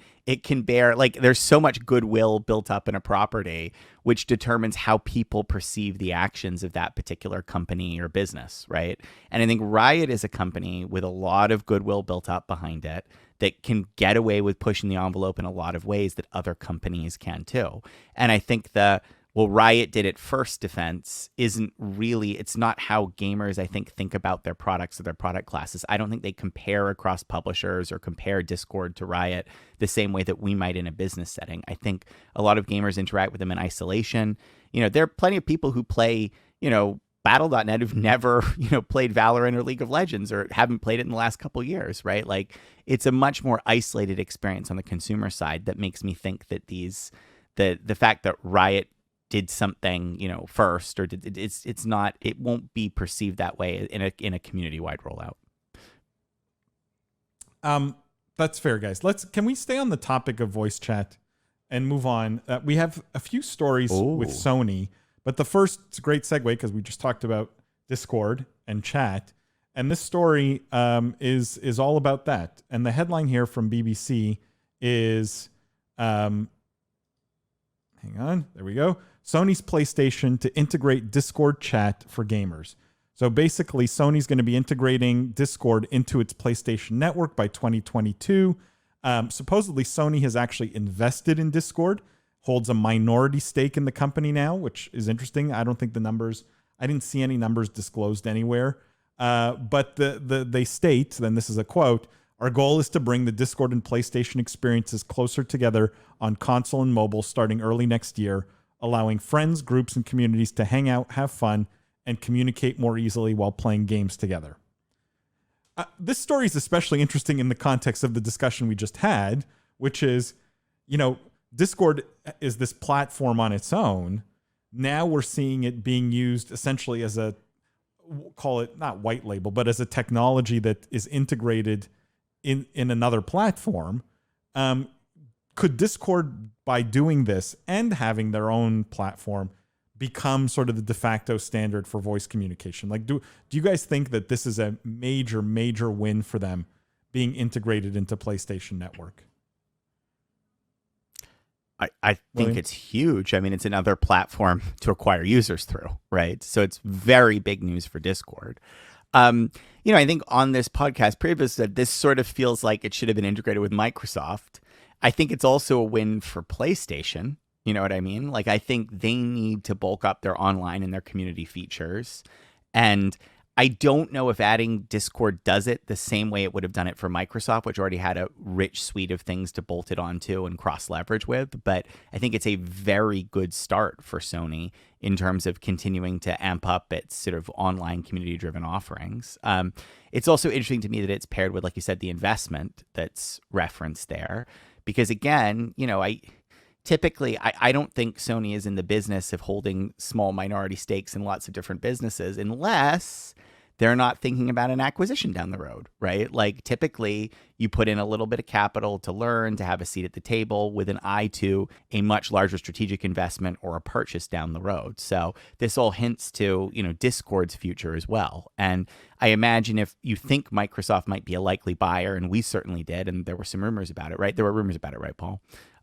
C: bear, like, there's so much goodwill built up in a property, which determines how people perceive the actions of that particular company or business, right? And I think Riot is a company with a lot of goodwill built up behind it that can get away with pushing the envelope in a lot of ways that other companies can too. And I think Riot did it first defense isn't really, it's not how gamers, I think about their products or their product classes. I don't think they compare across publishers or compare Discord to Riot the same way that we might in a business setting. I think a lot of gamers interact with them in isolation. There are plenty of people who play, Battle.net who've never, played Valorant or League of Legends or haven't played it in the last couple of years, right? Like, it's a much more isolated experience on the consumer side that makes me think that the fact that Riot did something, first, or it won't be perceived that way in a community-wide rollout.
A: That's fair, guys. Can we stay on the topic of voice chat and move on? We have a few stories with Sony, but the first, it's a great segue because we just talked about Discord and chat, and this story is all about that. And the headline here from BBC is, hang on, there we go. Sony's PlayStation to integrate Discord chat for gamers. So basically, Sony's going to be integrating Discord into its PlayStation network by 2022. Supposedly, Sony has actually invested in Discord, holds a minority stake in the company now, which is interesting. I don't think I didn't see any numbers disclosed anywhere. But they state, then this is a quote, "Our goal is to bring the Discord and PlayStation experiences closer together on console and mobile starting early next year, allowing friends, groups, and communities to hang out, have fun, and communicate more easily while playing games together." This story is especially interesting in the context of the discussion we just had, which is, Discord is this platform on its own. Now we're seeing it being used essentially as call it not white label, but as a technology that is integrated in another platform. Could Discord, by doing this and having their own platform, become sort of the de facto standard for voice communication? Like, do you guys think that this is a major, major win for them being integrated into PlayStation Network?
C: I think it's huge. I mean, it's another platform to acquire users through, right? So it's very big news for Discord. I think on this podcast previously that this sort of feels like it should have been integrated with Microsoft. I think it's also a win for PlayStation. You know what I mean? Like, I think they need to bulk up their online and their community features. And I don't know if adding Discord does it the same way it would have done it for Microsoft, which already had a rich suite of things to bolt it onto and cross-leverage with. But I think it's a very good start for Sony in terms of continuing to amp up its sort of online community-driven offerings. It's also interesting to me that it's paired with, like you said, the investment that's referenced there. Because again, typically, I don't think Sony is in the business of holding small minority stakes in lots of different businesses unless they're not thinking about an acquisition down the road, right? Like, typically, you put in a little bit of capital to learn, to have a seat at the table with an eye to a much larger strategic investment or a purchase down the road. So this all hints to, Discord's future as well. And I imagine if you think Microsoft might be a likely buyer, and we certainly did, and there were some rumors about it, right? There were rumors about it, right, Paul?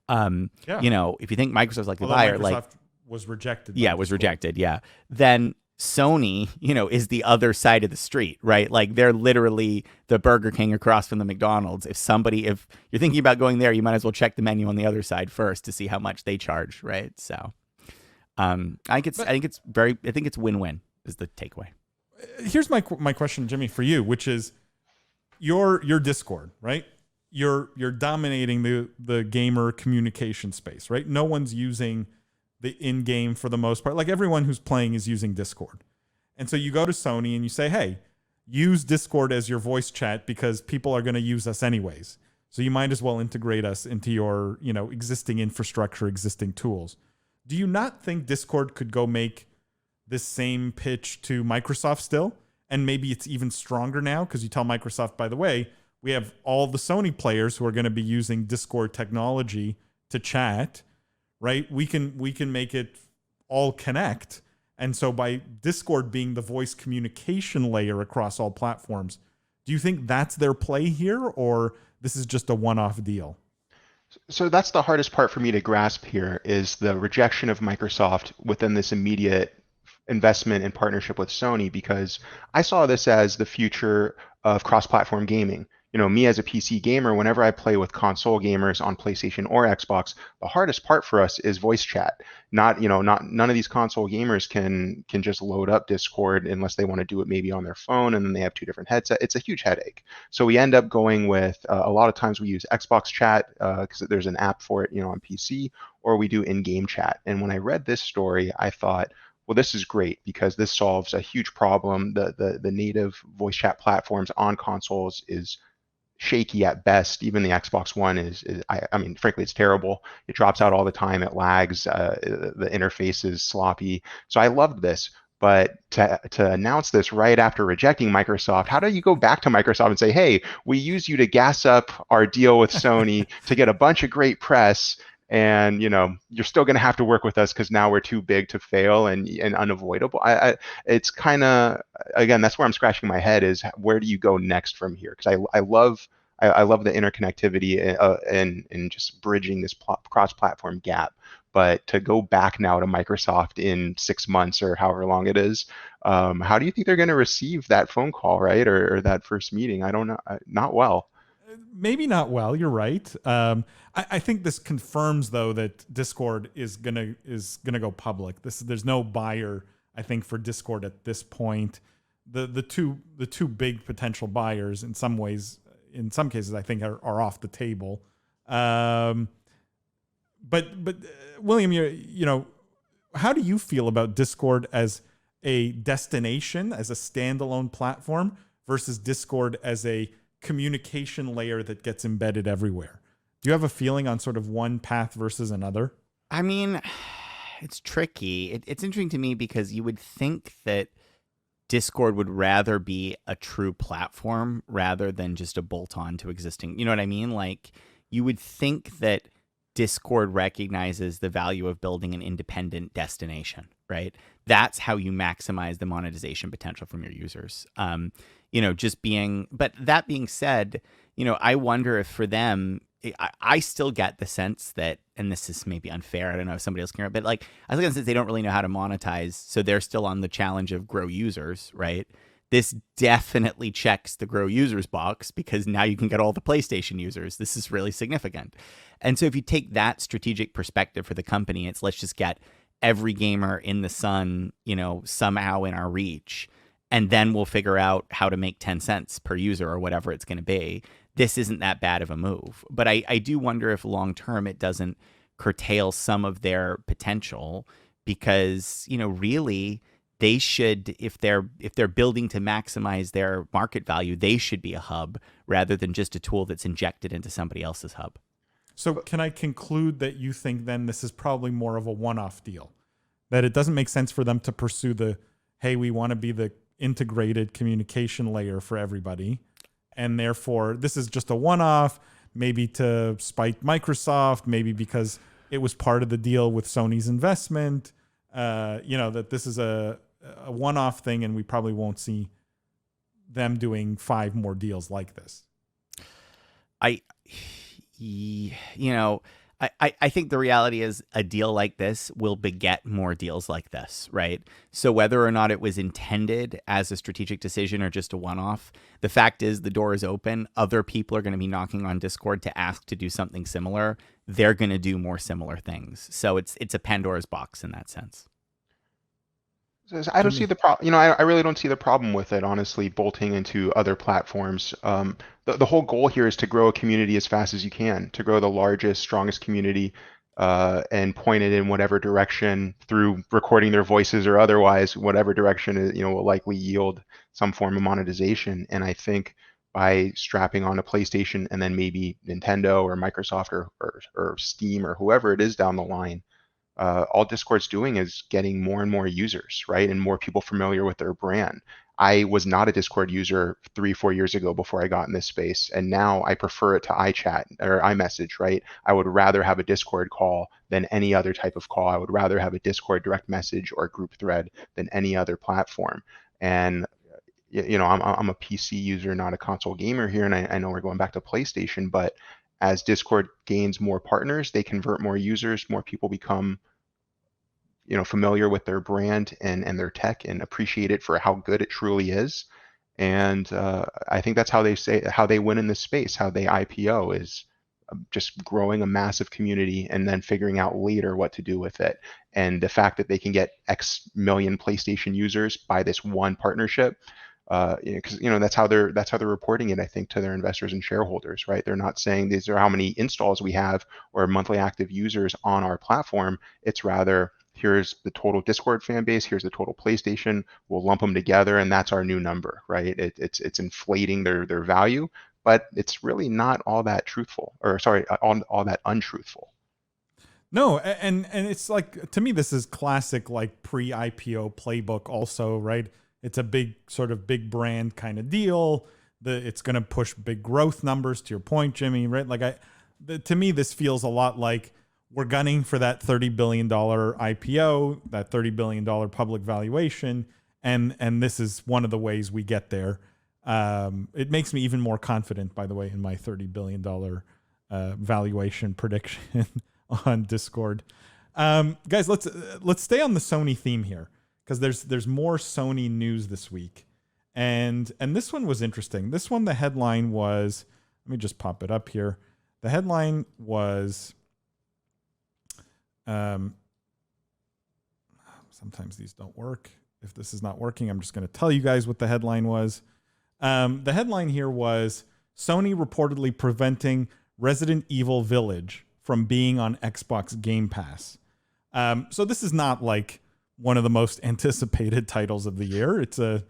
C: If you think Microsoft's like the buyer,
A: Microsoft was rejected.
C: Yeah, was rejected. Yeah. Then Sony, is the other side of the street, right? Like, they're literally the Burger King across from the McDonald's. If you're thinking about going there, you might as well check the menu on the other side first to see how much they charge, right? So, I think it's win-win is the takeaway.
A: Here's my question, Jimmy, for you, which is your Discord, right? You're dominating the gamer communication space, right? No one's using the in-game for the most part. Like, everyone who's playing is using Discord. And so you go to Sony and you say, hey, use Discord as your voice chat because people are going to use us anyways. So you might as well integrate us into your, existing infrastructure, existing tools. Do you not think Discord could go make this same pitch to Microsoft still? And maybe it's even stronger now because you tell Microsoft, by the way, we have all the Sony players who are going to be using Discord technology to chat, right? We can make it all connect. And so by Discord being the voice communication layer across all platforms, do you think that's their play here, or this is just a one-off deal?
E: So that's the hardest part for me to grasp here, is the rejection of Microsoft within this immediate investment and partnership with Sony, because I saw this as the future of cross-platform gaming. me as a PC gamer, whenever I play with console gamers on PlayStation or Xbox, the hardest part for us is voice chat. Not none of these console gamers can just load up Discord unless they want to do it maybe on their phone, and then they have two different headsets. It's a huge headache. So we end up going with a lot of times we use Xbox chat because there's an app for it, on PC, or we do in-game chat. And when I read this story, I thought, well, this is great because this solves a huge problem. The native voice chat platforms on consoles is shaky at best. Even the Xbox One I mean, frankly, it's terrible. It drops out all the time. It lags. The interface is sloppy. So I loved this. But to announce this right after rejecting Microsoft, how do you go back to Microsoft and say, hey, we use you to gas up our deal with Sony to get a bunch of great press, and you're still going to have to work with us because now we're too big to fail and unavoidable. It's kind of, again, that's where I'm scratching my head, is where do you go next from here? Because I love the interconnectivity and just bridging this cross-platform gap. But to go back now to Microsoft in 6 months or however long it is, how do you think they're going to receive that phone call, right, or that first meeting? I don't know, not well.
A: Maybe not well. You're right. I think this confirms, though, that Discord is gonna go public. There's no buyer, I think, for Discord at this point. The two big potential buyers, in some cases, I think are off the table. But William, how do you feel about Discord as a destination, as a standalone platform, versus Discord as a communication layer that gets embedded everywhere? Do you have a feeling on sort of one path versus another?
C: I mean, it's tricky. It's interesting to me because you would think that Discord would rather be a true platform rather than just a bolt-on to existing. You know what I mean? Like, you would think that Discord recognizes the value of building an independent destination, right? That's how you maximize the monetization potential from your users. But that being said, I wonder if for them, I still get the sense that, and this is maybe unfair, I don't know if somebody else can, but like, I still get the sense they don't really know how to monetize. So they're still on the challenge of grow users, right? This definitely checks the grow users box because now you can get all the PlayStation users. This is really significant. And so if you take that strategic perspective for the company, it's let's just get every gamer in the sun, somehow in our reach. And then we'll figure out how to make 10 cents per user or whatever it's going to be. This isn't that bad of a move. But I do wonder if long term it doesn't curtail some of their potential because, really they should, if they're building to maximize their market value, they should be a hub rather than just a tool that's injected into somebody else's hub.
A: So can I conclude that you think then this is probably more of a one-off deal? That it doesn't make sense for them to pursue hey, we want to be the integrated communication layer for everybody, and therefore this is just a one-off, maybe to spite Microsoft, maybe because it was part of the deal with Sony's investment, that this is a one-off thing and we probably won't see them doing 5 more deals like this.
C: I think the reality is a deal like this will beget more deals like this, right? So whether or not it was intended as a strategic decision or just a one-off, the fact is the door is open. Other people are going to be knocking on Discord to ask to do something similar. They're going to do more similar things. So it's a Pandora's box in that sense.
E: I don't see the problem. I really don't see the problem with it, honestly, bolting into other platforms. The whole goal here is to grow a community as fast as you can, to grow the largest, strongest community, and point it in whatever direction through recording their voices or otherwise, whatever direction will likely yield some form of monetization. And I think by strapping on a PlayStation and then maybe Nintendo or Microsoft or Steam or whoever it is down the line, all Discord's doing is getting more and more users, right? And more people familiar with their brand. I was not a Discord user 3-4 years ago before I got in this space, and now I prefer it to iChat or iMessage, right? I would rather have a Discord call than any other type of call. I would rather have a Discord direct message or group thread than any other platform. And I'm a PC user, not a console gamer here, and I know we're going back to PlayStation, but as Discord gains more partners, they convert more users, more people become familiar with their brand and their tech and appreciate it for how good it truly is. And I think that's how they win in this space, how they IPO is just growing a massive community and then figuring out later what to do with it. And the fact that they can get X million PlayStation users by this one partnership, because that's how they're reporting it, I think, to their investors and shareholders, right? They're not saying these are how many installs we have or monthly active users on our platform. It's rather, here's the total Discord fan base, here's the total PlayStation. We'll lump them together, and that's our new number, right? It's inflating their value, but it's really not all that truthful, or sorry, all that untruthful.
A: No, and it's like, to me, this is classic like pre-IPO playbook also, right? It's a big sort of big brand kind of deal. It's going to push big growth numbers, to your point, Jimmy, right? Like to me, this feels a lot like we're gunning for that $30 billion IPO, that $30 billion public valuation. And this is one of the ways we get there. It makes me even more confident, by the way, in my $30 billion valuation prediction on Discord. Guys, let's stay on the Sony theme here, because there's more Sony news this week. And this one was interesting. This one, the headline was, let me just pop it up here. The headline was, sometimes these don't work. If this is not working, I'm just going to tell you guys what the headline was. The headline here was, Sony reportedly preventing Resident Evil Village from being on Xbox Game Pass. So this is not like one of the most anticipated titles of the year. It's a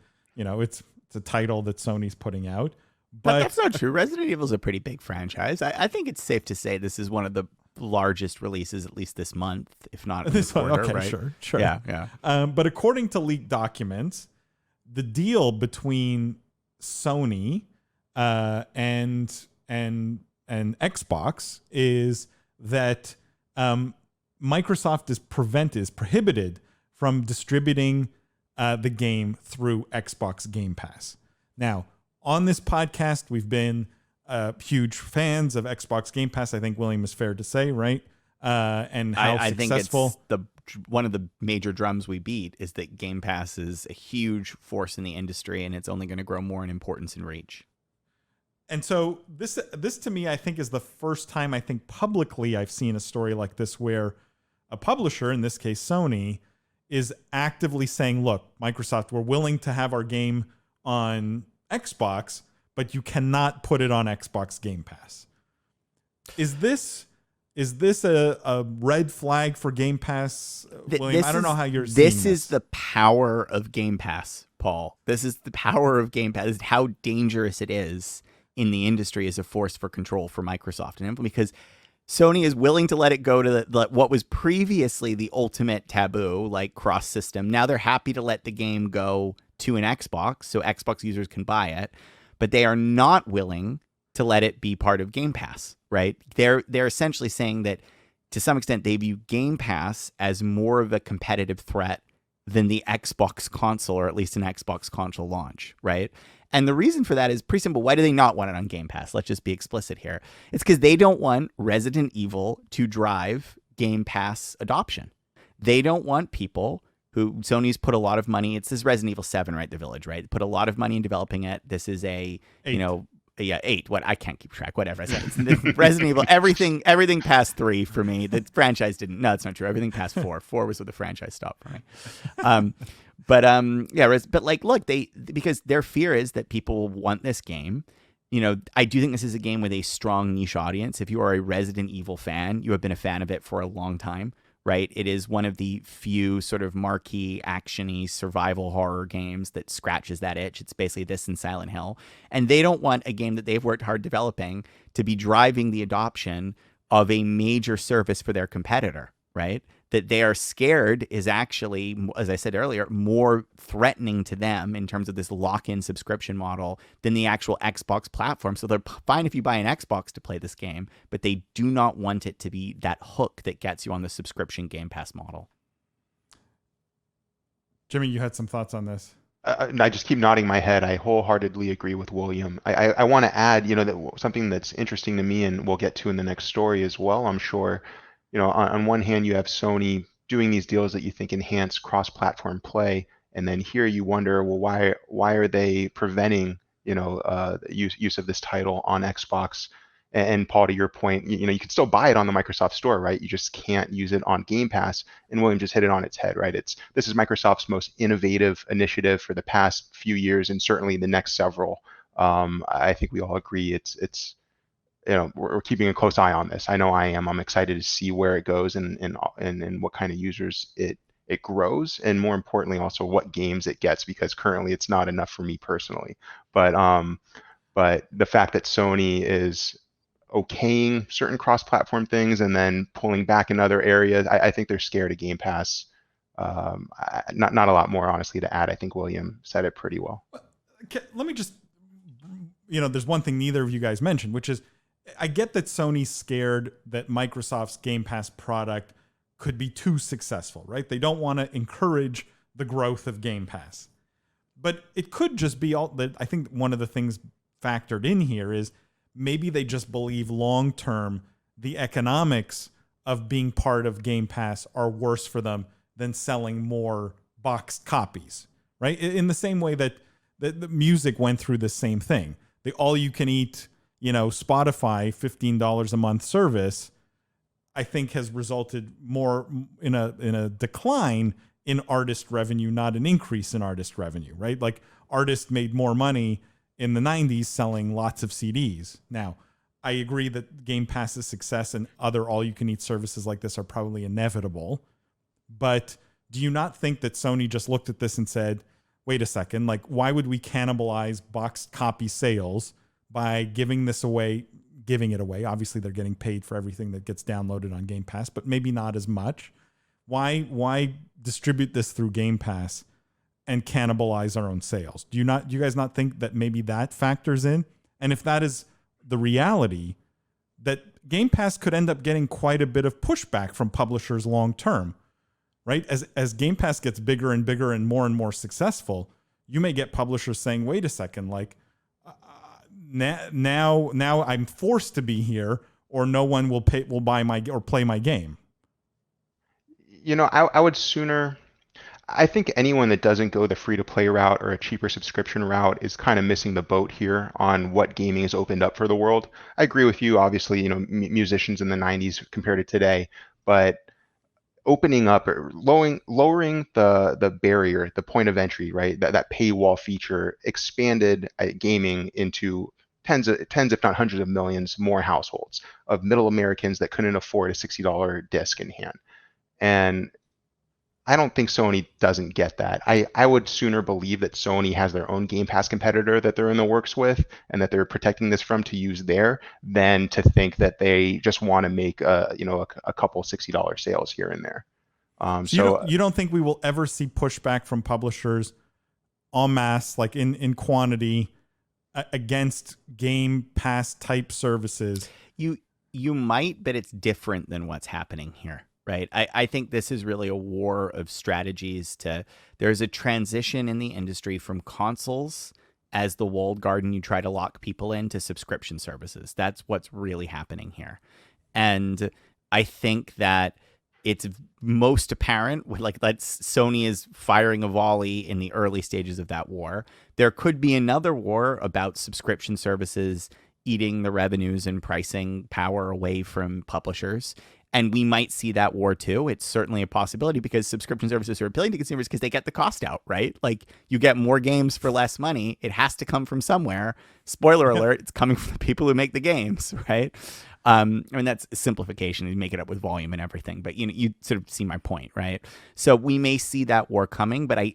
A: title that Sony's putting out. But
C: that's not true. Resident Evil is a pretty big franchise. I think it's safe to say this is one of the largest releases, at least this month, if not in the quarter,
A: okay,
C: right?
A: Sure.
C: Yeah.
A: But according to leaked documents, the deal between Sony and Xbox is that Microsoft is prohibited from distributing the game through Xbox Game Pass. Now, on this podcast, we've been huge fans of Xbox Game Pass. I think, William, is fair to say, right? And how
C: I
A: successful.
C: think it's one of the major drums we beat is that Game Pass is a huge force in the industry, and it's only going to grow more in importance and reach.
A: And so this to me, I think, is the first time I think publicly I've seen a story like this where a publisher, in this case Sony, is actively saying, look, Microsoft, we're willing to have our game on Xbox, but you cannot put it on Xbox Game Pass. Is this a red flag for Game Pass, William? I don't know how you're seeing this.
C: This is the power of Game Pass, Paul. This is the power of Game Pass. This is how dangerous it is in the industry as a force for control for Microsoft, and because Sony is willing to let it go to what was previously the ultimate taboo, like cross system. Now they're happy to let the game go to an Xbox so Xbox users can buy it, but they are not willing to let it be part of Game Pass, right? They're essentially saying that to some extent they view Game Pass as more of a competitive threat than the Xbox console, or at least an Xbox console launch, right? And the reason for that is pretty simple. Why do they not want it on Game Pass? Let's just be explicit here. It's because they don't want Resident Evil to drive Game Pass adoption. They don't want people who Sony's put a lot of money. It's this Resident Evil 7, right? The Village, right? Put a lot of money in developing it. This is a, 8. What? I can't keep track. Whatever I said. It's Resident Evil. Everything past 3 for me. The franchise didn't. No, it's not true. Everything past 4. 4 was where the franchise stopped for me. But like, look, because their fear is that people want this game. I do think this is a game with a strong niche audience. If you are a Resident Evil fan, you have been a fan of it for a long time, right? It is one of the few sort of marquee, action-y survival horror games that scratches that itch. It's basically this and Silent Hill. And they don't want a game that they've worked hard developing to be driving the adoption of a major service for their competitor, right? That they are scared is actually, as I said earlier, more threatening to them in terms of this lock-in subscription model than the actual Xbox platform. So they're fine if you buy an Xbox to play this game, but they do not want it to be that hook that gets you on the subscription Game Pass model.
A: Jimmy, you had some thoughts on this.
E: I just keep nodding my head. I wholeheartedly agree with William. I want to add, that something that's interesting to me, and we'll get to in the next story as well, I'm sure. On one hand, you have Sony doing these deals that you think enhance cross-platform play, And then here you wonder, well, why are they preventing, use of this title on Xbox? And Paul, to your point, you can still buy it on the Microsoft Store, right? You just can't use it on Game Pass. And William just hit it on its head, right? This is Microsoft's most innovative initiative for the past few years, and certainly the next several. I think we all agree it's we're keeping a close eye on this. I know I am. I'm excited to see where it goes and what kind of users it grows, and more importantly, also what games it gets, because currently it's not enough for me personally. But the fact that Sony is okaying certain cross-platform things and then pulling back in other areas, I think they're scared of Game Pass. Not a lot more, honestly, to add. I think William said it pretty well.
A: Let me just, there's one thing neither of you guys mentioned, which is I get that Sony's scared that Microsoft's Game Pass product could be too successful, right? They don't want to encourage the growth of Game Pass. But it could just be all that. I think one of the things factored in here is maybe they just believe long-term the economics of being part of Game Pass are worse for them than selling more boxed copies, right? In the same way that the music went through the same thing. The all-you-can-eat, Spotify $15 a month service, I think has resulted more in a decline in artist revenue, not an increase in artist revenue, right? Like artists made more money in the 90s selling lots of CDs. Now, I agree that Game Pass's success and other all-you-can-eat services like this are probably inevitable. But do you not think that Sony just looked at this and said, wait a second, like, why would we cannibalize boxed copy sales by giving it away? Obviously, they're getting paid for everything that gets downloaded on Game Pass, but maybe not as much. Why distribute this through Game Pass and cannibalize our own sales? Do you guys not think that maybe that factors in? And if that is the reality, that Game Pass could end up getting quite a bit of pushback from publishers long term, right? As Game Pass gets bigger and bigger and more successful, you may get publishers saying, wait a second, like now I'm forced to be here, or no one will buy my or play my game.
E: I would sooner. I think anyone that doesn't go the free-to-play route or a cheaper subscription route is kind of missing the boat here on what gaming has opened up for the world. I agree with you, obviously, musicians in the 90s compared to today, but opening up or lowering the barrier, the point of entry, right? That paywall feature expanded gaming into tens, if not hundreds of millions more households of middle Americans that couldn't afford a $60 disc in hand. And I don't think Sony doesn't get that. I would sooner believe that Sony has their own Game Pass competitor that they're in the works with and that they're protecting this from to use there, than to think that they just want to make a couple $60 sales here and there.
A: So you don't think we will ever see pushback from publishers en masse, like in quantity, against Game Pass type services?
C: You might, but it's different than what's happening here. Right. I think this is really a war of strategies. There's a transition in the industry from consoles as the walled garden you try to lock people in, to subscription services. That's what's really happening here. And I think that it's most apparent Sony is firing a volley in the early stages of that war. There could be another war about subscription services eating the revenues and pricing power away from publishers. And we might see that war too. It's certainly a possibility, because subscription services are appealing to consumers because they get the cost out, right? Like, you get more games for less money. It has to come from somewhere. Spoiler alert, it's coming from the people who make the games, right? I mean, that's a simplification. You make it up with volume and everything, but you sort of see my point, right? So we may see that war coming, but I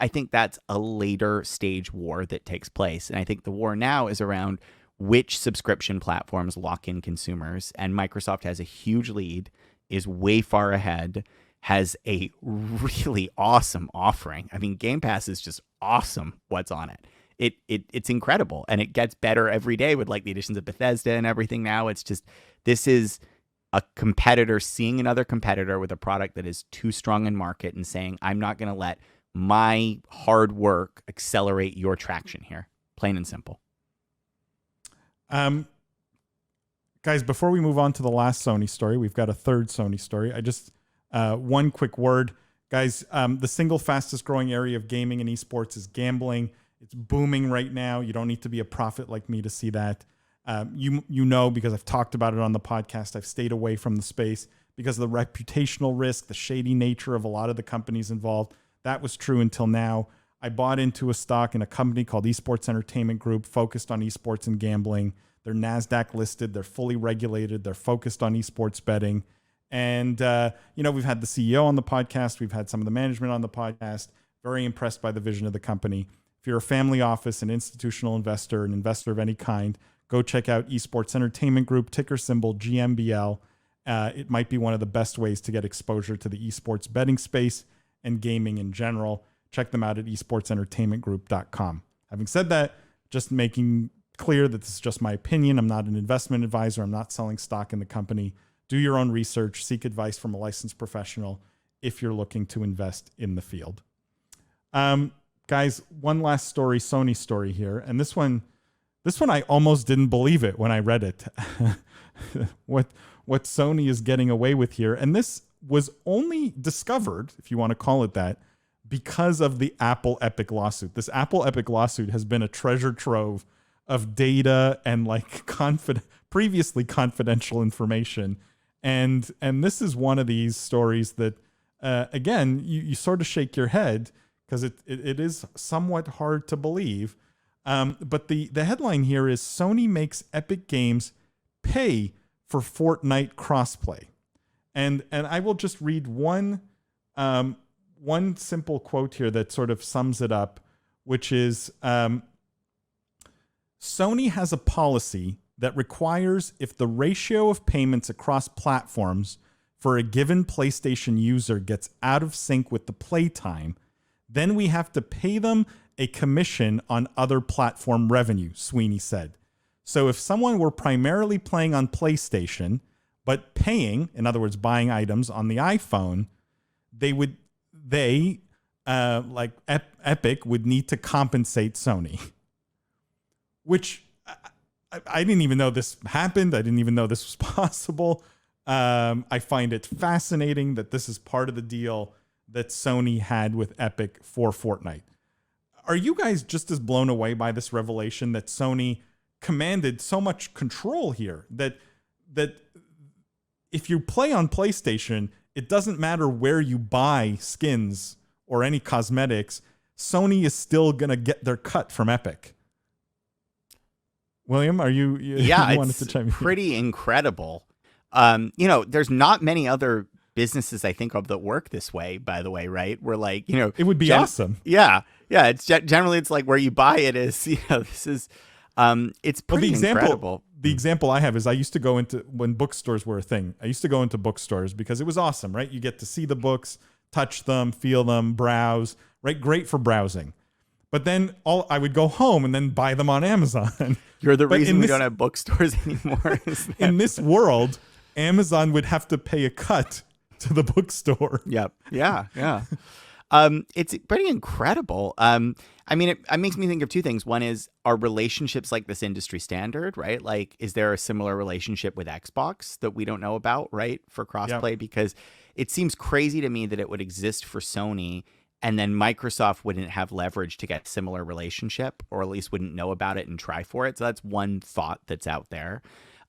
C: think that's a later stage war that takes place. And I think the war now is around which subscription platforms lock in consumers, and Microsoft has a huge lead, is way far ahead, has a really awesome offering. I mean, Game Pass is just awesome what's on it. It's incredible, and it gets better every day with like the additions of Bethesda and everything now. It's just, this is a competitor seeing another competitor with a product that is too strong in market and saying, I'm not going to let my hard work accelerate your traction here. Plain and simple.
A: Guys, before we move on to the last Sony story, we've got a third Sony story. I just, one quick word. Guys, the single fastest growing area of gaming and esports is gambling. It's booming right now. You don't need to be a prophet like me to see that. You know, because I've talked about it on the podcast, I've stayed away from the space because of the reputational risk, the shady nature of a lot of the companies involved. That was true until now. I bought into a stock in a company called Esports Entertainment Group, focused on esports and gambling. They're NASDAQ listed. They're fully regulated. They're focused on esports betting. And, we've had the CEO on the podcast. We've had some of the management on the podcast. Very impressed by the vision of the company. If you're a family office, an institutional investor, an investor of any kind, go check out Esports Entertainment Group, ticker symbol GMBL. It might be one of the best ways to get exposure to the esports betting space and gaming in general. Check them out at esportsentertainmentgroup.com. Having said that, just making clear that this is just my opinion. I'm not an investment advisor. I'm not selling stock in the company. Do your own research. Seek advice from a licensed professional if you're looking to invest in the field. Guys, one last story, Sony story here. And this one I almost didn't believe it when I read it. What Sony is getting away with here. And this was only discovered, if you want to call it that, because of the Apple Epic lawsuit. This Apple Epic lawsuit has been a treasure trove of data and previously confidential information. And this is one of these stories that, again, you sort of shake your head because it is somewhat hard to believe. But the headline here is Sony makes Epic Games pay for Fortnite crossplay. And I will just read one simple quote here that sort of sums it up, which is Sony has a policy that requires if the ratio of payments across platforms for a given PlayStation user gets out of sync with the playtime, then we have to pay them a commission on other platform revenue, Sweeney said. So if someone were primarily playing on PlayStation, but paying, in other words, buying items on the iPhone, Epic would need to compensate Sony. Which I didn't even know this happened. I didn't even know this was possible. I find it fascinating that this is part of the deal that Sony had with Epic for Fortnite. Are you guys just as blown away by this revelation that Sony commanded so much control here that if you play on PlayStation, it doesn't matter where you buy skins or any cosmetics, Sony is still going to get their cut from Epic? William, are you
C: yeah,
A: wanted to
C: it's
A: chime in?
C: pretty incredible. There's not many other businesses I think of that work this way, by the way, right? Where
A: it would be awesome.
C: Yeah. It's generally it's like where you buy it is, this is, it's pretty incredible.
A: The example I have is I used to go into, when bookstores were a thing, I used to go into bookstores because it was awesome, right? You get to see the books, touch them, feel them, browse, right? Great for browsing. But then I would go home and then buy them on Amazon.
C: You're the reason we don't have bookstores anymore.
A: In this world, Amazon would have to pay a cut to the bookstore.
C: Yep. Yeah. It's pretty incredible. It makes me think of two things. One is, are relationships like this industry standard, right? Like, is there a similar relationship with Xbox that we don't know about, right? For crossplay? Yep. Because it seems crazy to me that it would exist for Sony and then Microsoft wouldn't have leverage to get similar relationship, or at least wouldn't know about it and try for it. So that's one thought that's out there.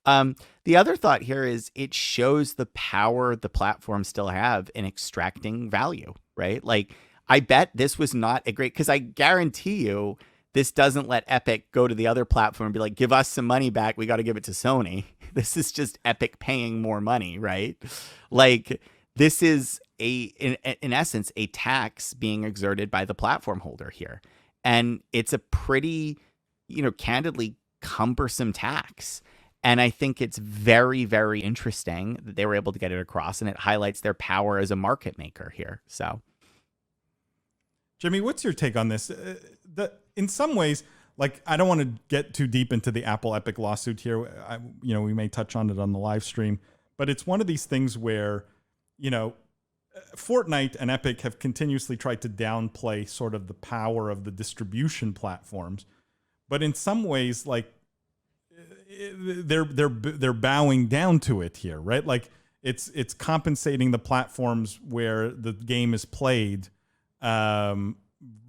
C: The other thought here is it shows the power the platforms still have in extracting value, right? Like, I bet this was not a great, because I guarantee you this doesn't let Epic go to the other platform and be like, give us some money back. We got to give it to Sony. This is just Epic paying more money, right? Like, this is in essence, a tax being exerted by the platform holder here. And it's a pretty, candidly cumbersome tax. And I think it's very, very interesting that they were able to get it across, and it highlights their power as a market maker here. So,
A: Jimmy, what's your take on this? In some ways, I don't want to get too deep into the Apple Epic lawsuit here. We may touch on it on the live stream, but it's one of these things where, Fortnite and Epic have continuously tried to downplay sort of the power of the distribution platforms, but in some ways, they're bowing down to it here, right? Like, it's compensating the platforms where the game is played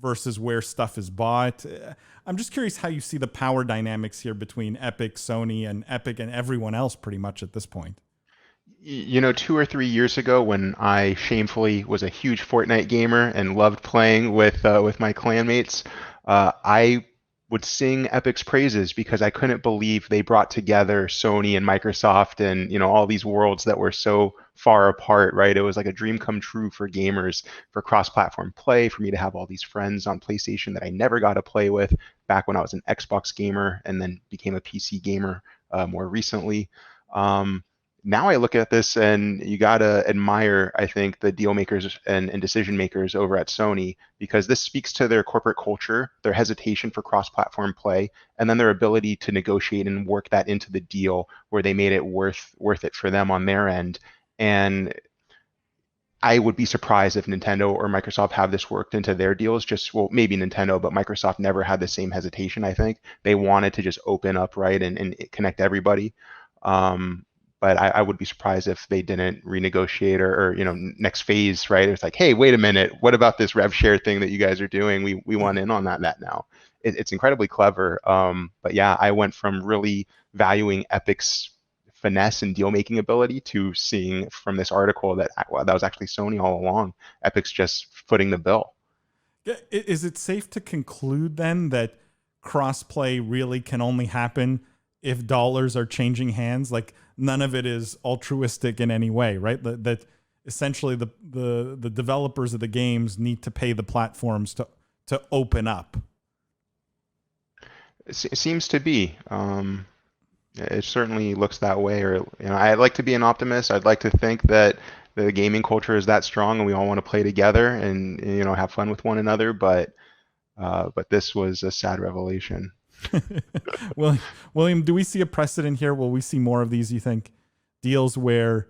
A: versus where stuff is bought. I'm just curious how you see the power dynamics here between Epic, Sony, and Epic and everyone else pretty much at this point.
E: 2 or 3 years ago, when I shamefully was a huge Fortnite gamer and loved playing with my clanmates, I would sing Epic's praises because I couldn't believe they brought together Sony and Microsoft and all these worlds that were so far apart, right? It was like a dream come true for gamers, for cross-platform play, for me to have all these friends on PlayStation that I never got to play with back when I was an Xbox gamer and then became a PC gamer more recently. Now I look at this and you gotta admire, I think, the deal makers and decision makers over at Sony, because this speaks to their corporate culture, their hesitation for cross-platform play, and then their ability to negotiate and work that into the deal where they made it worth it for them on their end. And I would be surprised if Nintendo or Microsoft have this worked into their deals. Well, maybe Nintendo, but Microsoft never had the same hesitation, I think. They wanted to just open up, right, and connect everybody. But I would be surprised if they didn't renegotiate or next phase, right? It's like, hey, wait a minute, what about this rev share thing that you guys are doing? We want in on that now. It's incredibly clever. But yeah, I went from really valuing Epic's finesse and deal making ability to seeing from this article that was actually Sony all along. Epic's just footing the bill.
A: Is it safe to conclude then that crossplay really can only happen if dollars are changing hands? Like, none of it is altruistic in any way, right? That essentially the developers of the games need to pay the platforms to open up.
E: It seems to be. It certainly looks that way. Or I'd like to be an optimist. I'd like to think that the gaming culture is that strong and we all want to play together and have fun with one another. But this was a sad revelation.
A: William, do we see a precedent here? Will we see more of these, you think? Deals where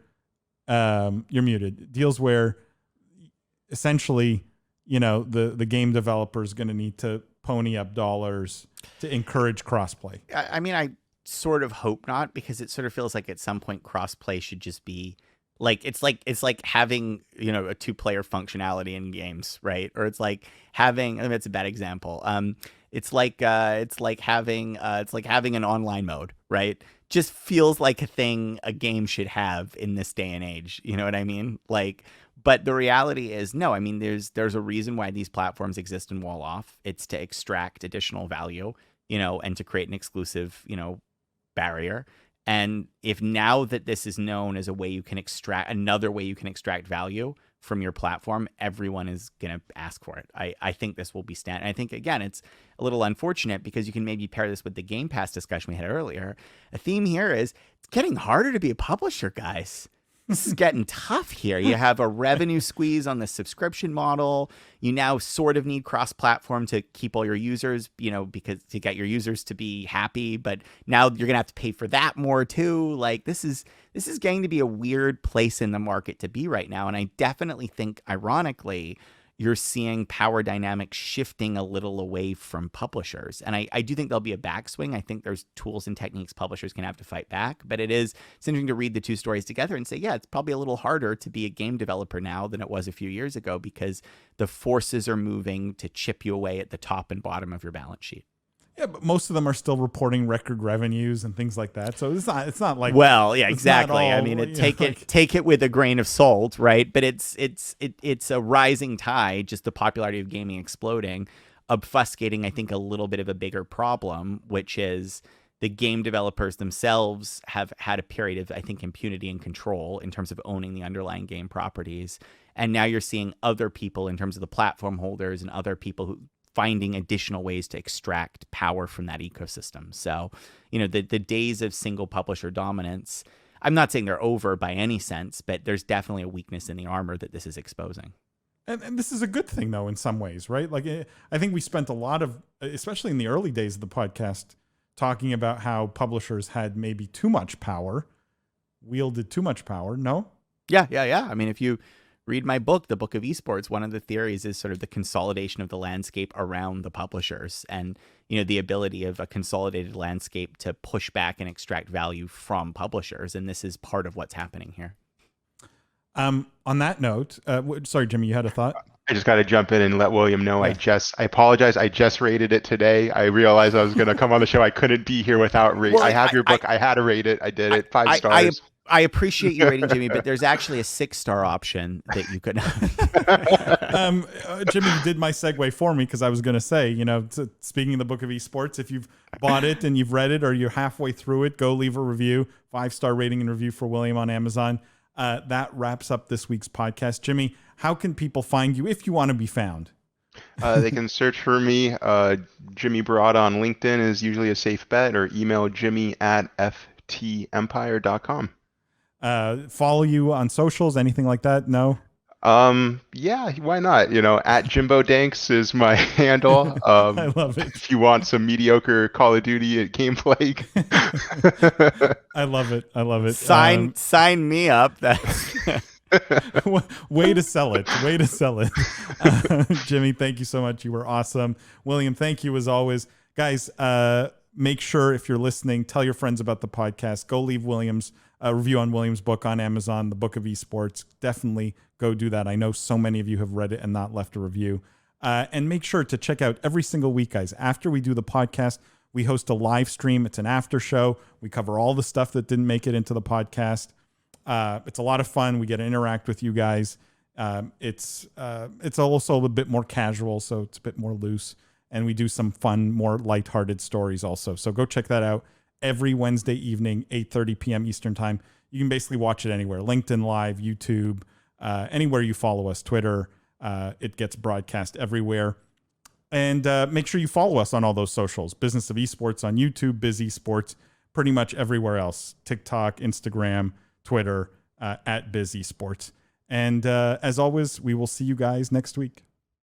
A: you're muted. Deals where essentially, the game developer is going to need to pony up dollars to encourage crossplay.
C: I mean, I sort of hope not, because it sort of feels like at some point crossplay should just be it's like having a 2-player functionality in games, right? Or it's like having, I mean, it's a bad example. It's like having an online mode, right? Just feels like a thing a game should have in this day and age. You know what I mean? But the reality is, no. I mean, there's a reason why these platforms exist and wall off. It's to extract additional value, and to create an exclusive, barrier. And if now that this is known as another way you can extract value from your platform, everyone is going to ask for it. I think this will be standard. I think, again, it's a little unfortunate because you can maybe pair this with the Game Pass discussion we had earlier. A theme here is it's getting harder to be a publisher, guys. This is getting tough here. You have a revenue squeeze on the subscription model. You now sort of need cross-platform to keep all your users, because to get your users to be happy. But now you're gonna have to pay for that more too. This is going to be a weird place in the market to be right now. And I definitely think, ironically, you're seeing power dynamics shifting a little away from publishers. And I do think there'll be a backswing. I think there's tools and techniques publishers can have to fight back. But it's interesting to read the two stories together and say, yeah, it's probably a little harder to be a game developer now than it was a few years ago, because the forces are moving to chip you away at the top and bottom of your balance sheet.
A: Yeah, but most of them are still reporting record revenues and things like that. So it's not like,
C: well, yeah, exactly.
A: All,
C: I mean, take it with a grain of salt, right? But it's a rising tide, just the popularity of gaming exploding, obfuscating, I think, a little bit of a bigger problem, which is the game developers themselves have had a period of, I think, impunity and control in terms of owning the underlying game properties. And now you're seeing other people in terms of the platform holders and other people who finding additional ways to extract power from that ecosystem. So, the days of single publisher dominance, I'm not saying they're over by any sense, but there's definitely a weakness in the armor that this is exposing.
A: And this is a good thing, though, in some ways, right? I think we spent a lot of, especially in the early days of the podcast, talking about how publishers had maybe too much power, wielded too much power. No?
C: Yeah. I mean, if you read my book, The Book of Esports, one of the theories is sort of the consolidation of the landscape around the publishers and, the ability of a consolidated landscape to push back and extract value from publishers. And this is part of what's happening here.
A: On that note, sorry, Jimmy, you had a thought?
E: I just got to jump in and let William know.
A: Yeah.
E: I apologize. I just rated it today. I realized I was going to come on the show. I couldn't be here without rate.
C: Well,
E: I have your book. I had to rate it. I did it. 5
C: I,
E: stars.
C: I appreciate you rating Jimmy, but there's actually a 6-star option that you could.
A: Jimmy, you did my segue for me because I was going to say, speaking of the Book of Esports, if you've bought it and you've read it or you're halfway through it, go leave a review, 5-star rating and review for William on Amazon. That wraps up this week's podcast. Jimmy, how can people find you if you want to be found?
E: They can search for me. Jimmy Barada on LinkedIn is usually a safe bet, or email jimmy@ftempire.com.
A: Follow you on socials, anything like that? No?
E: Yeah, why not? At Jimbo Danks is my handle.
A: I love it.
E: If you want some mediocre Call of Duty gameplay.
A: I love it. I love it.
C: Sign me up. That's
A: way to sell it. Way to sell it. Jimmy, thank you so much. You were awesome. William, thank you as always. Guys, make sure if you're listening, tell your friends about the podcast. Go leave William's review on William's book on Amazon, The Book of Esports. Definitely go do that. I know so many of you have read it and not left a review. And make sure to check out every single week, guys. After we do the podcast, we host a live stream. It's an after show. We cover all the stuff that didn't make it into the podcast. It's a lot of fun. We get to interact with you guys. It's also a bit more casual, so it's a bit more loose. And we do some fun, more lighthearted stories also. So go check that out every Wednesday evening, 8:30 p.m. Eastern time. You can basically watch it anywhere. LinkedIn Live, YouTube, anywhere you follow us, Twitter. It gets broadcast everywhere. And make sure you follow us on all those socials. Business of Esports on YouTube, Biz Esports, pretty much everywhere else. TikTok, Instagram, Twitter, at Biz Esports. And as always, we will see you guys next week.